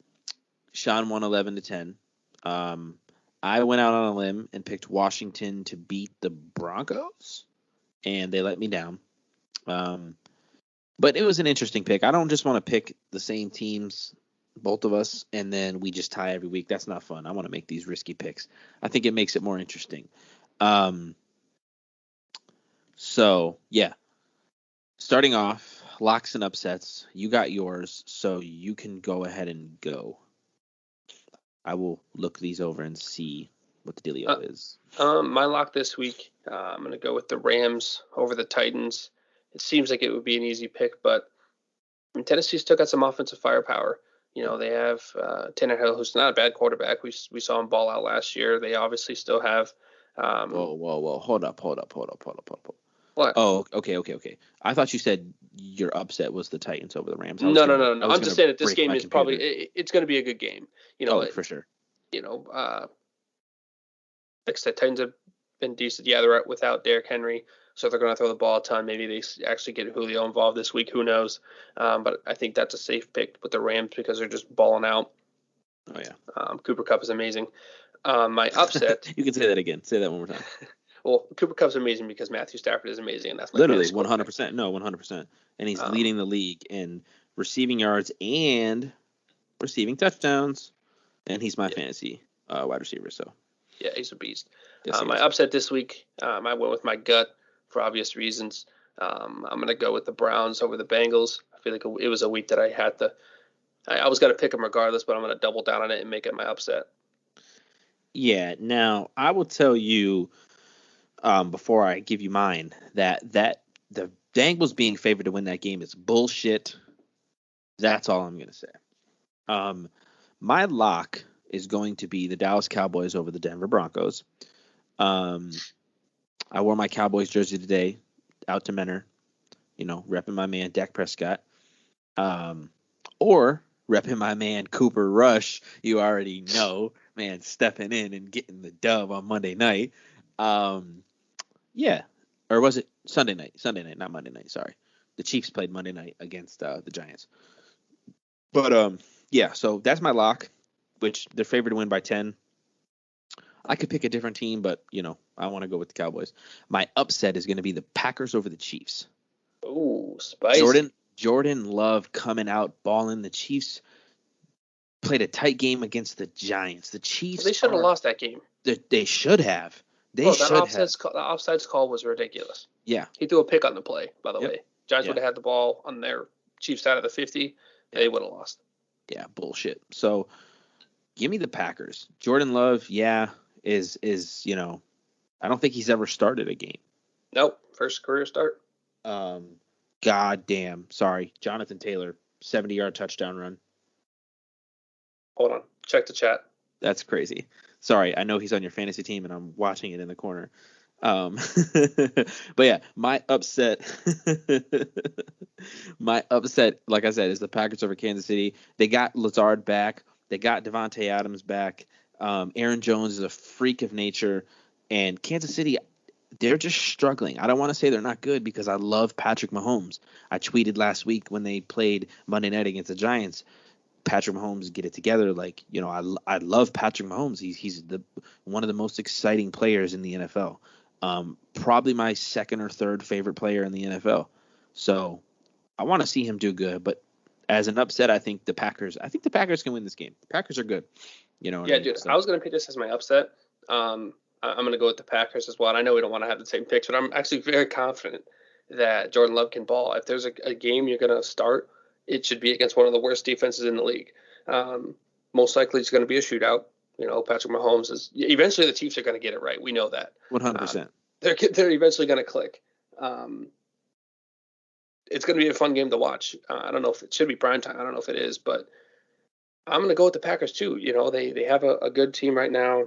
Sean won 11-10. I went out on a limb and picked Washington to beat the Broncos, and they let me down. But it was an interesting pick. I don't just want to pick the same teams, both of us, and then we just tie every week. That's not fun. I want to make these risky picks. I think it makes it more interesting. So, yeah. Starting off, locks and upsets. You got yours, so you can go ahead and go. I will look these over and see what the dealio is. My lock this week, I'm going to go with the Rams over the Titans. It seems like it would be an easy pick, but Tennessee's still got some offensive firepower. They have Tannehill, who's not a bad quarterback. We saw him ball out last year. They obviously still have. Whoa! Hold up. What? Oh, okay. I thought you said your upset was the Titans over the Rams. No. I'm just saying that this game is probably it's going to be a good game. For sure. Like I said, Titans have been decent. Yeah, they're without Derrick Henry, so they're going to throw the ball a ton. Maybe they actually get Julio involved this week. Who knows? But I think that's a safe pick with the Rams because they're just balling out. Oh, yeah. Cooper Kupp is amazing. My upset. You can say that again. Say that one more time. Well, Cooper Kupp's amazing because Matthew Stafford is amazing, and that's my literally 100%. No, 100%. And he's leading the league in receiving yards and receiving touchdowns, and he's my fantasy wide receiver. So yeah, he's a beast. Yes, my upset this week, I went with my gut for obvious reasons. I'm going to go with the Browns over the Bengals. I feel like it was a week that I had to. I was going to pick them regardless, but I'm going to double down on it and make it my upset. Yeah. Now I will tell you. Before I give you mine, that the Bengals being favored to win that game is bullshit. That's all I'm going to say. My lock is going to be the Dallas Cowboys over the Denver Broncos. I wore my Cowboys jersey today out to Menor, repping my man Dak Prescott. Or repping my man Cooper Rush. You already know, man, stepping in and getting the dub on Monday night. Yeah. Or was it Sunday night? Sunday night, not Monday night. Sorry. The Chiefs played Monday night against the Giants. But, yeah, so that's my lock, which they're favored to win by 10. I could pick a different team, but, I want to go with the Cowboys. My upset is going to be the Packers over the Chiefs. Ooh, spicy. Jordan Love coming out, balling. The Chiefs played a tight game against the Giants. The Chiefs. They should have lost that game. They should have. The offsides call was ridiculous. Yeah. He threw a pick on the play, by the way. Giants would have had the ball on their Chiefs side of the 50. They would have lost. Yeah, bullshit. So give me the Packers. Jordan Love, is I don't think he's ever started a game. Nope. First career start. God damn. Sorry. Jonathan Taylor, 70-yard touchdown run. Hold on. Check the chat. That's crazy. Sorry, I know he's on your fantasy team, and I'm watching it in the corner. But yeah, my upset, like I said, is the Packers over Kansas City. They got Lazard back. They got Devontae Adams back. Aaron Jones is a freak of nature, and Kansas City, they're just struggling. I don't want to say they're not good because I love Patrick Mahomes. I tweeted last week when they played Monday night against the Giants. Patrick Mahomes get it together. I love Patrick Mahomes. He's one of the most exciting players in the NFL. Probably my second or third favorite player in the NFL. So I want to see him do good. But as an upset, I think the Packers can win this game. The Packers are good. Dude. So. I was going to pick this as my upset. I'm going to go with the Packers as well. And I know we don't want to have the same picks, but I'm actually very confident that Jordan Love can ball. If there's a game you're going to start, it should be against one of the worst defenses in the league. Most likely it's going to be a shootout. Patrick Mahomes is eventually the Chiefs are going to get it right. We know that 100%. They're eventually going to click. It's going to be a fun game to watch. I don't know if it should be prime time. I don't know if it is, but I'm going to go with the Packers too. They have a good team right now.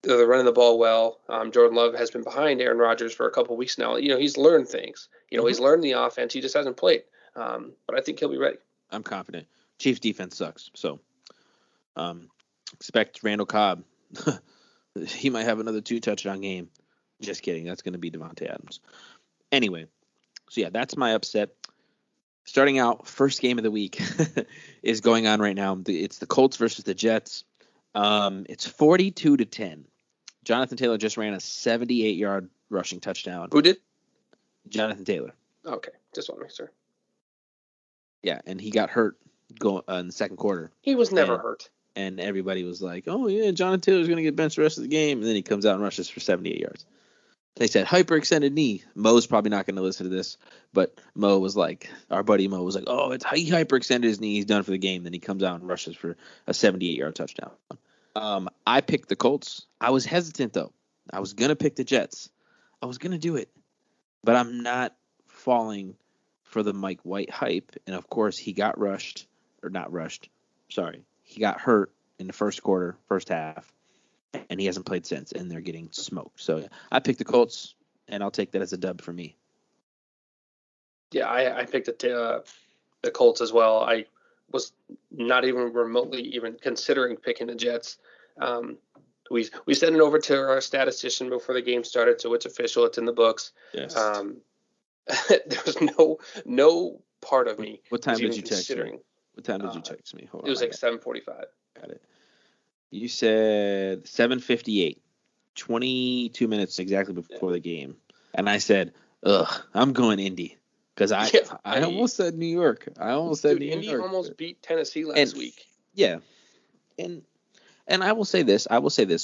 They're running the ball well. Jordan Love has been behind Aaron Rodgers for a couple of weeks now. He's learned things. He's learned the offense. He just hasn't played. But I think he'll be ready. I'm confident. Chiefs defense sucks. So expect Randall Cobb. He might have another 2-touchdown game. Just kidding. That's going to be Devontae Adams. Anyway, so yeah, that's my upset. Starting out, first game of the week is going on right now. It's the Colts versus the Jets. It's 42-10. Jonathan Taylor just ran a 78-yard rushing touchdown. Who did? Jonathan Taylor. Okay, just want to make sure. Yeah, and he got hurt in the second quarter. He was never hurt. And everybody was like, oh, yeah, Jonathan Taylor's going to get benched the rest of the game. And then he comes out and rushes for 78 yards. They said hyperextended knee. Mo's probably not going to listen to this, but Mo was like, our buddy Mo was like, oh, he hyperextended his knee. He's done for the game. Then he comes out and rushes for a 78-yard touchdown. I picked the Colts. I was hesitant, though. I was going to pick the Jets. I was going to do it. But I'm not falling for the Mike White hype. And, of course, he got he got hurt in the first half. And he hasn't played since, and they're getting smoked. So I picked the Colts, and I'll take that as a dub for me. Yeah, I picked the Colts as well. I was not even remotely even considering picking the Jets. We sent it over to our statistician before the game started, so it's official. It's in the books. Yes. There was no part of me. What time did you text me? What time did you text me? Hold on. It was like 7:45. Got it. You said 7:58, 22 minutes exactly before the game. And I said, I'm going Indy. Because I almost said New York. Indy almost beat Tennessee last week. Yeah. And I will say this.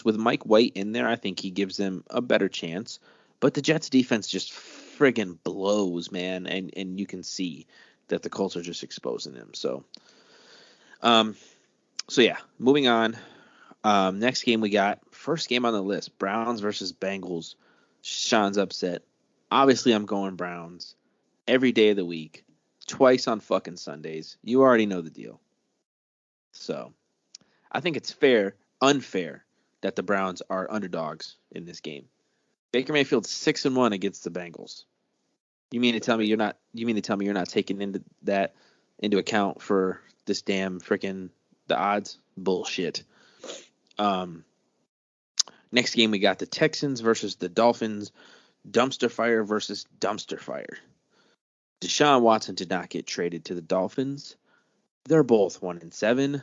With Mike White in there, I think he gives them a better chance. But the Jets defense just friggin' blows, man. And you can see that the Colts are just exposing them. So yeah, moving on. Next game we got, first game on the list, Browns versus Bengals. Sean's upset. Obviously, I'm going Browns every day of the week, twice on fucking Sundays. You already know the deal. So I think it's unfair that the Browns are underdogs in this game. Baker Mayfield's 6-1 against the Bengals. You mean to tell me you're not taking into account for this damn freaking the odds? Bullshit. Next game we got the Texans versus the Dolphins. Dumpster fire versus dumpster fire. Deshaun Watson did not get traded to the Dolphins. They're both 1-7.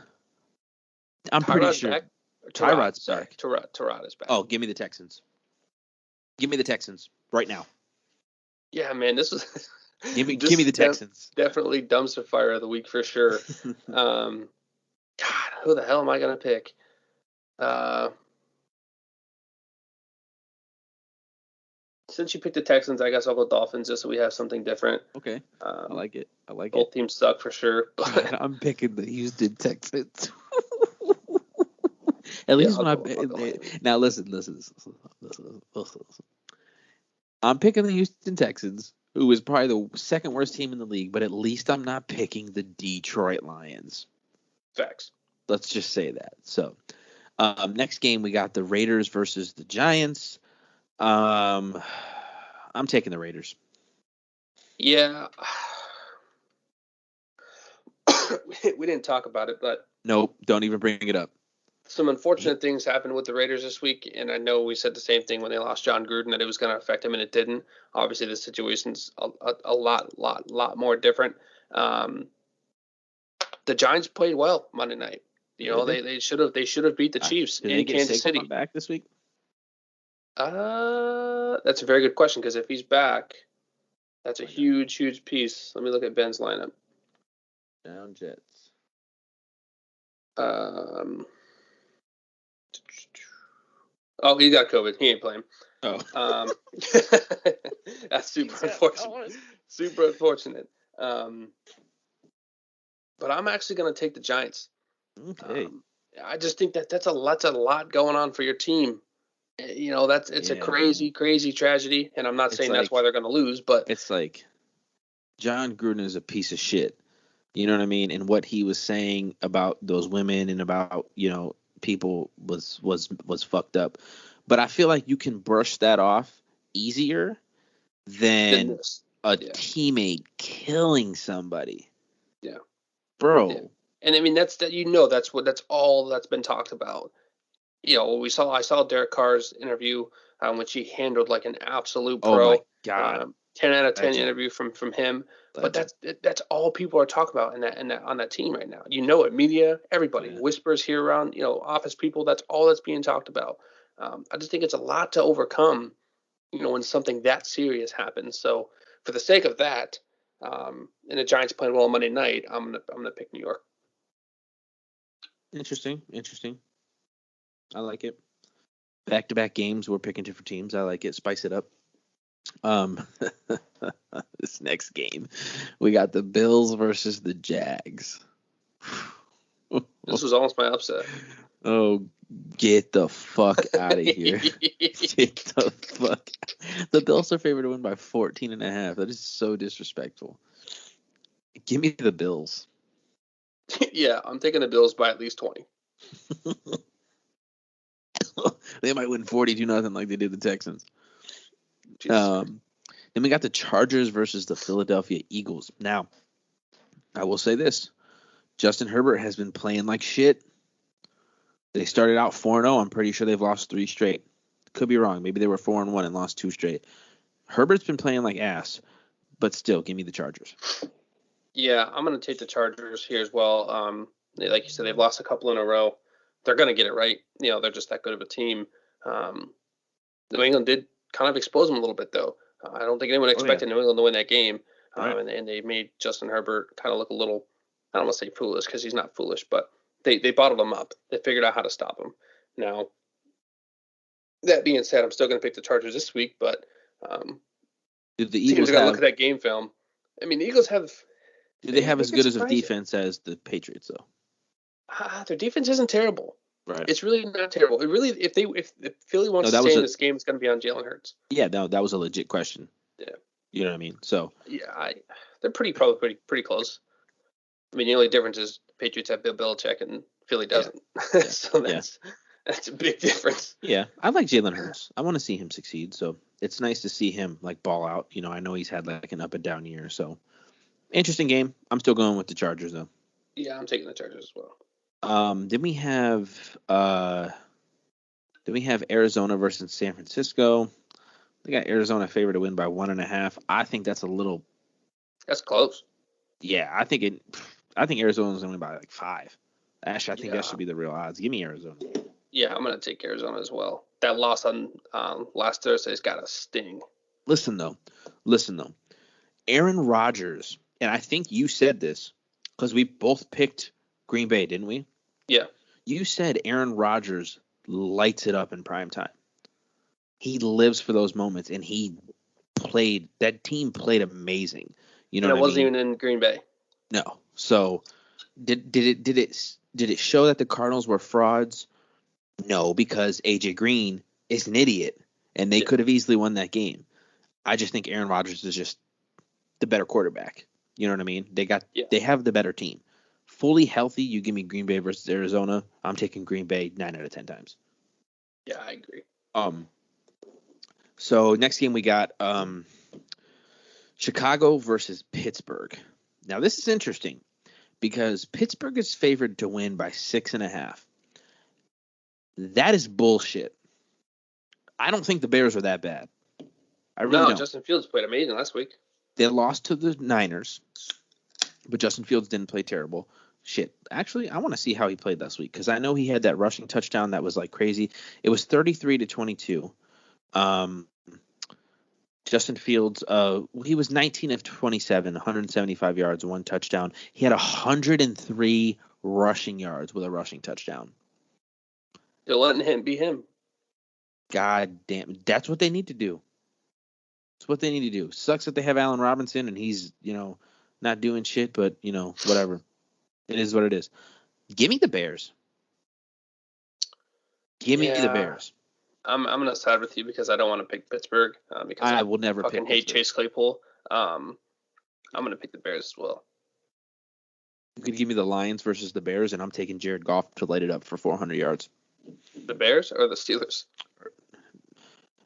I'm pretty sure Tyrod's back. Tyrod is back. Oh, give me the Texans. Give me the Texans right now. Yeah, man, this was give me the Texans. Definitely dumpster fire of the week for sure. God, who the hell am I gonna pick? Since you picked the Texans, I guess I'll go Dolphins just so we have something different. Okay. I like it. Both teams suck for sure. But I'm picking the Houston Texans. At least now listen. I'm picking the Houston Texans, who is probably the second worst team in the league, but at least I'm not picking the Detroit Lions. Facts. Let's just say that. So, next game we got the Raiders versus the Giants. I'm taking the Raiders. Yeah. We didn't talk about it, but nope, don't even bring it up. Some unfortunate things happened with the Raiders this week, and I know we said the same thing when they lost John Gruden, that it was going to affect him, and it didn't. Obviously, the situation's a lot more different. The Giants played well Monday night. They should have beat the Chiefs in Kansas City. Back this week? That's a very good question, because if he's back, that's a huge piece. Let me look at Ben's lineup. Down Jets. Oh, he got COVID. He ain't playing. Oh. That's super unfortunate. Super unfortunate. But I'm actually going to take the Giants. Okay. I just think that's a lot going on for your team. It's a Yeah, crazy, crazy tragedy, and I'm not it's saying that's why like they're going to lose, but it's like John Gruden is a piece of shit. You know what I mean? And what he was saying about those women and about, people was fucked up. But I feel like you can brush that off easier then than this, a yeah, teammate killing somebody. yeah, yeah. Bro. And I mean that's all that's been talked about. I saw Derek Carr's interview, which he handled like an absolute Oh my pro. God. 10 out of 10 Legend. interview from him. But Legend. that's all people are talking about in that on that team right now. Media, everybody, Yeah. whispers here around, office people. That's all that's being talked about. I just think it's a lot to overcome, when something that serious happens. So for the sake of that, and the Giants playing well on Monday night, I'm gonna pick New York. Interesting. Interesting. I like it. Back-to-back games. We're picking different teams. I like it. Spice it up. Um, this next game, we got the Bills versus the Jags. This was almost my upset. Oh, get the fuck out of here. Get the fuck. The Bills are favored to win by 14.5. That is so disrespectful. Give me the Bills. Yeah, I'm taking the Bills by at least 20. They might win 42-0 like they did the Texans. Jesus. Then we got the Chargers versus the Philadelphia Eagles. Now, I will say this. Justin Herbert has been playing like shit. They started out 4-0. I'm pretty sure they've lost 3 straight. Could be wrong. Maybe they were 4-1 and lost 2 straight. Herbert's been playing like ass, but still, give me the Chargers. Yeah, I'm going to take the Chargers here as well. Like you said, they've lost a couple in a row. They're going to get it right. They're just that good of a team. New England did kind of expose them a little bit, though. I don't think anyone expected New England to win that game. Right. And they made Justin Herbert kind of look a little, I don't want to say foolish because he's not foolish, but they bottled him up. They figured out how to stop him. Now, that being said, I'm still going to pick the Chargers this week, but Did the teams Eagles are going to have? look at that game film. I mean, the Eagles have. Do they have as get good as a surprising. defense as the Patriots though? Their defense isn't terrible. Right. It's really not terrible. It really, if Philly wants to stay in this game, it's going to be on Jalen Hurts. Yeah, no, that was a legit question. Yeah. You know what I mean? So yeah, they're probably pretty close. I mean, the only difference is the Patriots have Bill Belichick and Philly doesn't. Yeah. So that's a big difference. Yeah, I like Jalen Hurts. I want to see him succeed. So it's nice to see him like ball out. I know he's had like an up and down year. So interesting game. I'm still going with the Chargers though. Yeah, I'm taking the Chargers as well. Then we have Arizona versus San Francisco. They got Arizona favored to win by 1.5. I think that's a little. That's close. Yeah, I think Arizona's going to win by like 5. Actually, I think that should be the real odds. Give me Arizona. Yeah, I'm going to take Arizona as well. That loss on last Thursday's got a sting. Listen though. Aaron Rodgers, and I think you said this because we both picked Green Bay, didn't we? Yeah. You said Aaron Rodgers lights it up in prime time. He lives for those moments, and that team played amazing. You know, and it wasn't even in Green Bay. No. So did it show that the Cardinals were frauds? No, because AJ Green is an idiot, and they could have easily won that game. I just think Aaron Rodgers is just the better quarterback. You know what I mean? They have the better team. Fully healthy, you give me Green Bay versus Arizona. I'm taking Green Bay 9 out of 10 times. Yeah, I agree. So next game we got Chicago versus Pittsburgh. Now this is interesting because Pittsburgh is favored to win by 6.5. That is bullshit. I don't think the Bears are that bad. I really don't. Justin Fields played amazing last week. They lost to the Niners, but Justin Fields didn't play terrible. Shit. Actually, I want to see how he played last week because I know he had that rushing touchdown that was like crazy. It was 33-22. Justin Fields, he was 19 of 27, 175 yards, 1 touchdown. He had 103 rushing yards with a rushing touchdown. They're letting him be him. God damn. That's what they need to do. That's what they need to do. Sucks that they have Allen Robinson and he's, not doing shit, but, whatever. It is what it is. Give me the Bears. Give me the Bears. I'm gonna side with you because I don't want to pick Pittsburgh because I will never fucking pick hate Pittsburgh. Chase Claypool. I'm gonna pick the Bears as well. You could give me the Lions versus the Bears, and I'm taking Jared Goff to light it up for 400 yards. The Bears or the Steelers?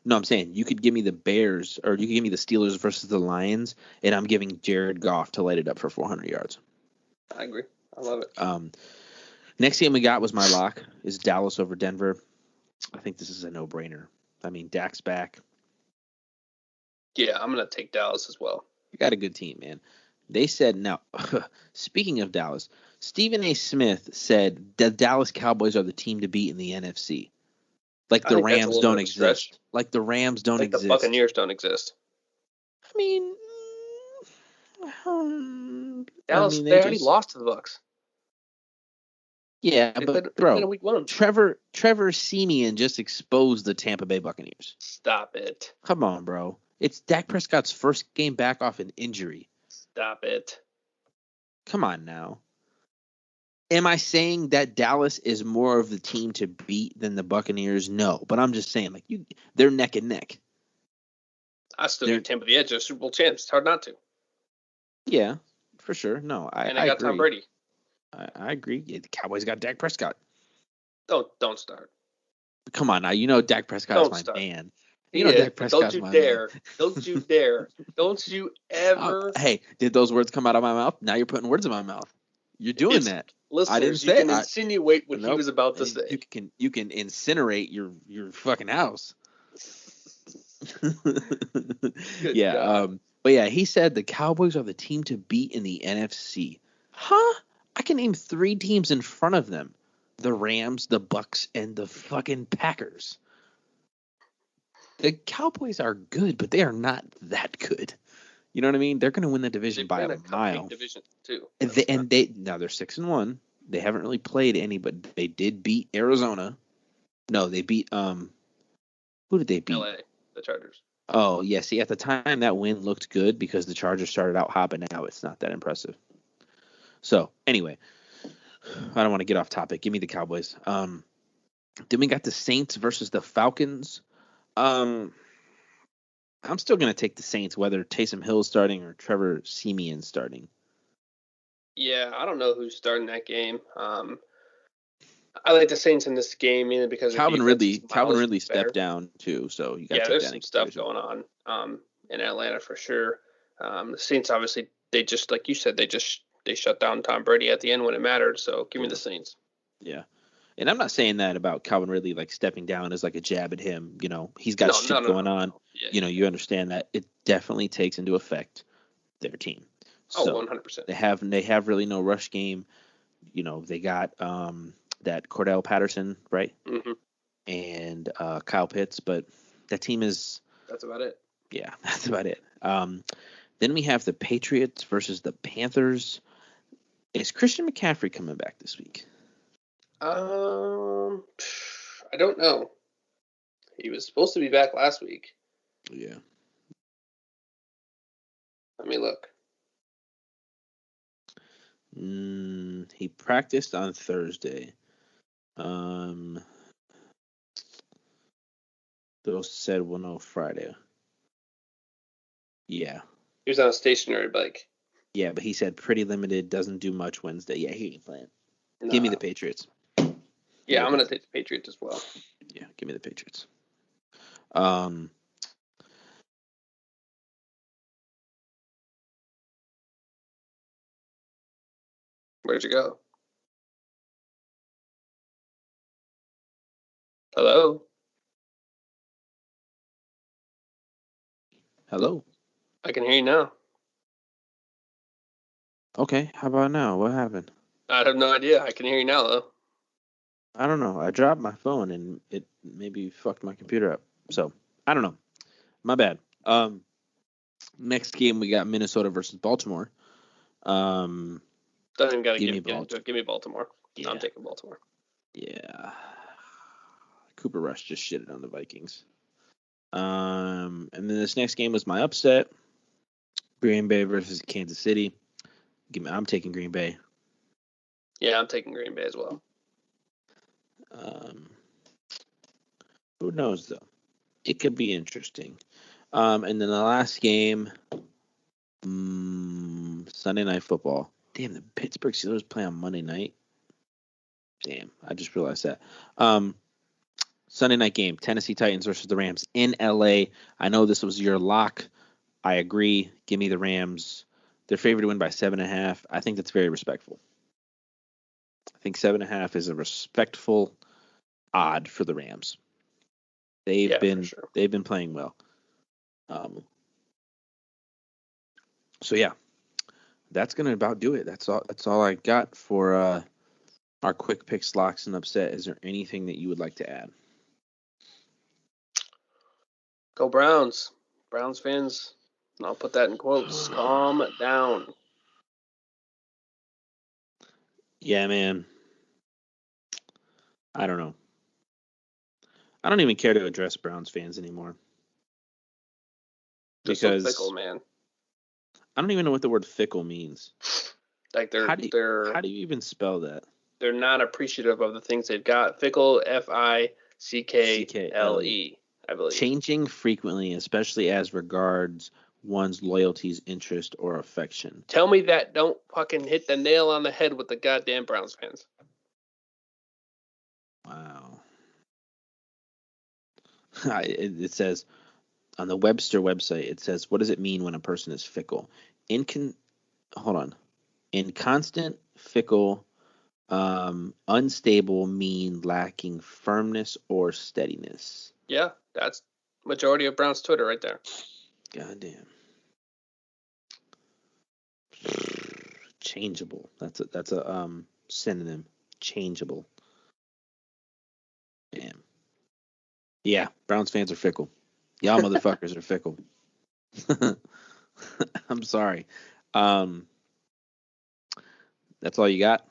No, I'm saying you could give me the Bears, or you could give me the Steelers versus the Lions, and I'm giving Jared Goff to light it up for 400 yards. I agree. I love it. Next game we got was my lock, is Dallas over Denver. I think this is a no-brainer. I mean, Dak's back. Yeah, I'm going to take Dallas as well. You got a good team, man. They said, now, speaking of Dallas, Stephen A. Smith said the Dallas Cowboys are the team to beat in the NFC. Like the Rams don't exist. Like the Rams don't exist. Like the Buccaneers don't exist. I mean, Dallas, they already lost to the Bucs. Yeah, but bro, Trevor Siemian just exposed the Tampa Bay Buccaneers. Stop it. Come on, bro. It's Dak Prescott's first game back off an injury. Stop it. Come on now. Am I saying that Dallas is more of the team to beat than the Buccaneers? No, but I'm just saying, like, they're neck and neck. I still give Tampa the edge. They're Super Bowl champs. It's hard not to. Yeah, for sure. No, I got agree. Tom Brady. I agree. Yeah, the Cowboys got Dak Prescott. Don't start. Come on now. You know Dak Prescott is my man. You know Dak Prescott's my man. Don't you dare. Don't you ever. Hey, did those words come out of my mouth? Now you're putting words in my mouth. You're doing that. Listeners, I didn't say you can insinuate what he was about to say. You can incinerate your fucking house. Yeah. God. But yeah, he said the Cowboys are the team to beat in the NFC. Huh? I can name 3 teams in front of them: the Rams, the Bucks, and the fucking Packers. The Cowboys are good, but they are not that good. You know what I mean? They're going to win the division by a mile. Division too. They're 6-1. They haven't really played any, but they did beat Arizona. No, they beat who did they beat? LA, the Chargers. Oh yeah. See, at the time that win looked good because the Chargers started out hot, but now it's not that impressive. So anyway, I don't want to get off topic. Give me the Cowboys. Then we got the Saints versus the Falcons. I'm still going to take the Saints, whether Taysom Hill starting or Trevor Siemian starting. Yeah, I don't know who's starting that game. I like the Saints in this game mainly because Calvin Ridley stepped down too, so you got to take there's that some stuff going on in Atlanta for sure. The Saints obviously they just like you said they shut down Tom Brady at the end when it mattered. So give me the Saints. Yeah. And I'm not saying that about Calvin Ridley, like stepping down as like a jab at him. You know, he's got shit going on. Yeah. You know, you understand that it definitely takes into effect their team. So 100%. They have really no rush game. You know, they got that Cordell Patterson, right? Mm-hmm. And Kyle Pitts, but that team is. That's about it. Yeah, that's about it. Then we have the Patriots versus the Panthers. Is Christian McCaffrey coming back this week? I don't know. He was supposed to be back last week. Yeah. Let me look. He practiced on Thursday. Those said we'll know Friday. Yeah. He was on a stationary bike. Yeah, but he said pretty limited, doesn't do much Wednesday. Yeah, he ain't playing. Nah. Give me the Patriots. Yeah, I'm going to take the Patriots as well. Yeah, give me the Patriots. Where'd you go? Hello? Hello? I can hear you now. Okay, how about now? What happened? I have no idea. I can hear you now, though. I don't know. I dropped my phone and it maybe fucked my computer up. So, I don't know. My bad. Next game, we got Minnesota versus Baltimore. Don't even got to give me Baltimore. Yeah. I'm taking Baltimore. Yeah. Cooper Rush just shitted on the Vikings. And then this next game was my upset. Green Bay versus Kansas City. I'm taking Green Bay. Yeah, I'm taking Green Bay as well. Who knows though? It could be interesting. And then the last game, Sunday Night Football. Damn, the Pittsburgh Steelers play on Monday night. Damn, I just realized that. Sunday night game, Tennessee Titans versus the Rams in LA. I know this was your lock. I agree. Give me the Rams. They're favored to win by 7.5. I think that's very respectful. I think 7.5 is a respectful odd for the Rams. They've been playing well. So yeah, that's gonna about do it. That's all I got for our quick picks, locks, and upset. Is there anything that you would like to add? Go Browns. Browns fans, and I'll put that in quotes. Calm down. Yeah, man. I don't know. I don't even care to address Browns fans anymore. They're so fickle, man. I don't even know what the word fickle means. Like how do you even spell that? They're not appreciative of the things they've got. Fickle, Fickle, I believe. Changing frequently, especially as regards one's loyalties, interest, or affection. Tell me that don't fucking hit the nail on the head with the goddamn Browns fans. Wow. It says on the Webster website, it says, what does it mean when a person is fickle? Inconstant, fickle, unstable, mean lacking firmness or steadiness. Yeah, that's majority of Browns Twitter right there. Goddamn. Changeable. That's a synonym. Changeable. Damn. Yeah, Browns fans are fickle. Y'all motherfuckers are fickle. I'm sorry. That's all you got?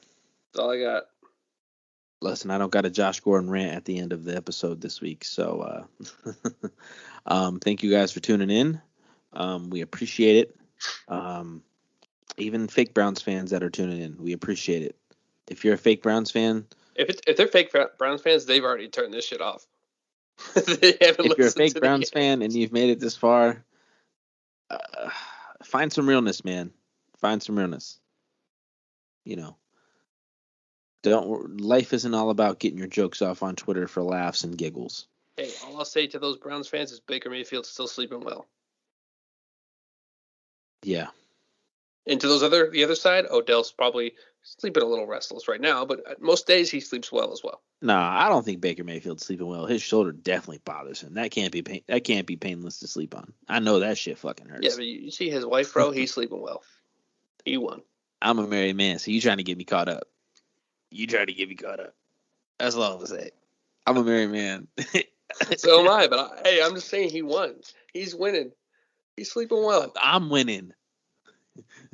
That's all I got. Listen, I don't got a Josh Gordon rant at the end of the episode this week, so thank you guys for tuning in. We appreciate it. Even fake Browns fans that are tuning in, we appreciate it. If you're a fake Browns fan, if they're fake Browns fans, they've already turned this shit off. If you're a fake Browns fan and you've made it this far, find some realness, man. Find some realness. You know, life isn't all about getting your jokes off on Twitter for laughs and giggles. Hey, all I'll say to those Browns fans is Baker Mayfield's still sleeping well. Yeah. And to the other side, Odell's probably sleeping a little restless right now, but most days he sleeps well as well. Nah, I don't think Baker Mayfield's sleeping well. His shoulder definitely bothers him. That can't be painless to sleep on. I know that shit fucking hurts. Yeah, but you see his wife, bro. He's sleeping well. He won. I'm a married man, so you trying to get me caught up. That's all I'm gonna say. I'm a married man. So am I, but I'm just saying he won. He's winning. He's sleeping well. I'm winning.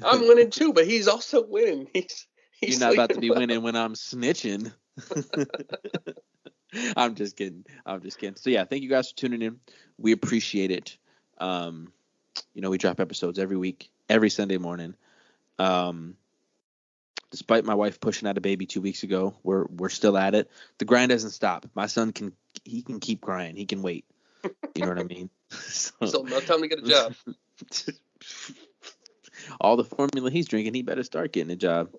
I'm winning too, but he's also winning. He's You're not about to be winning when I'm snitching. I'm just kidding. So yeah, thank you guys for tuning in. We appreciate it. We drop episodes every week, every Sunday morning. Despite my wife pushing out a baby 2 weeks ago, we're still at it. The grind doesn't stop. My son can keep crying. He can wait. You know what I mean? So no time to get a job. All the formula he's drinking, he better start getting a job.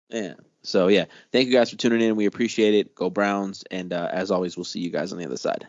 Yeah. So yeah, thank you guys for tuning in. We appreciate it. Go Browns, and as always, we'll see you guys on the other side.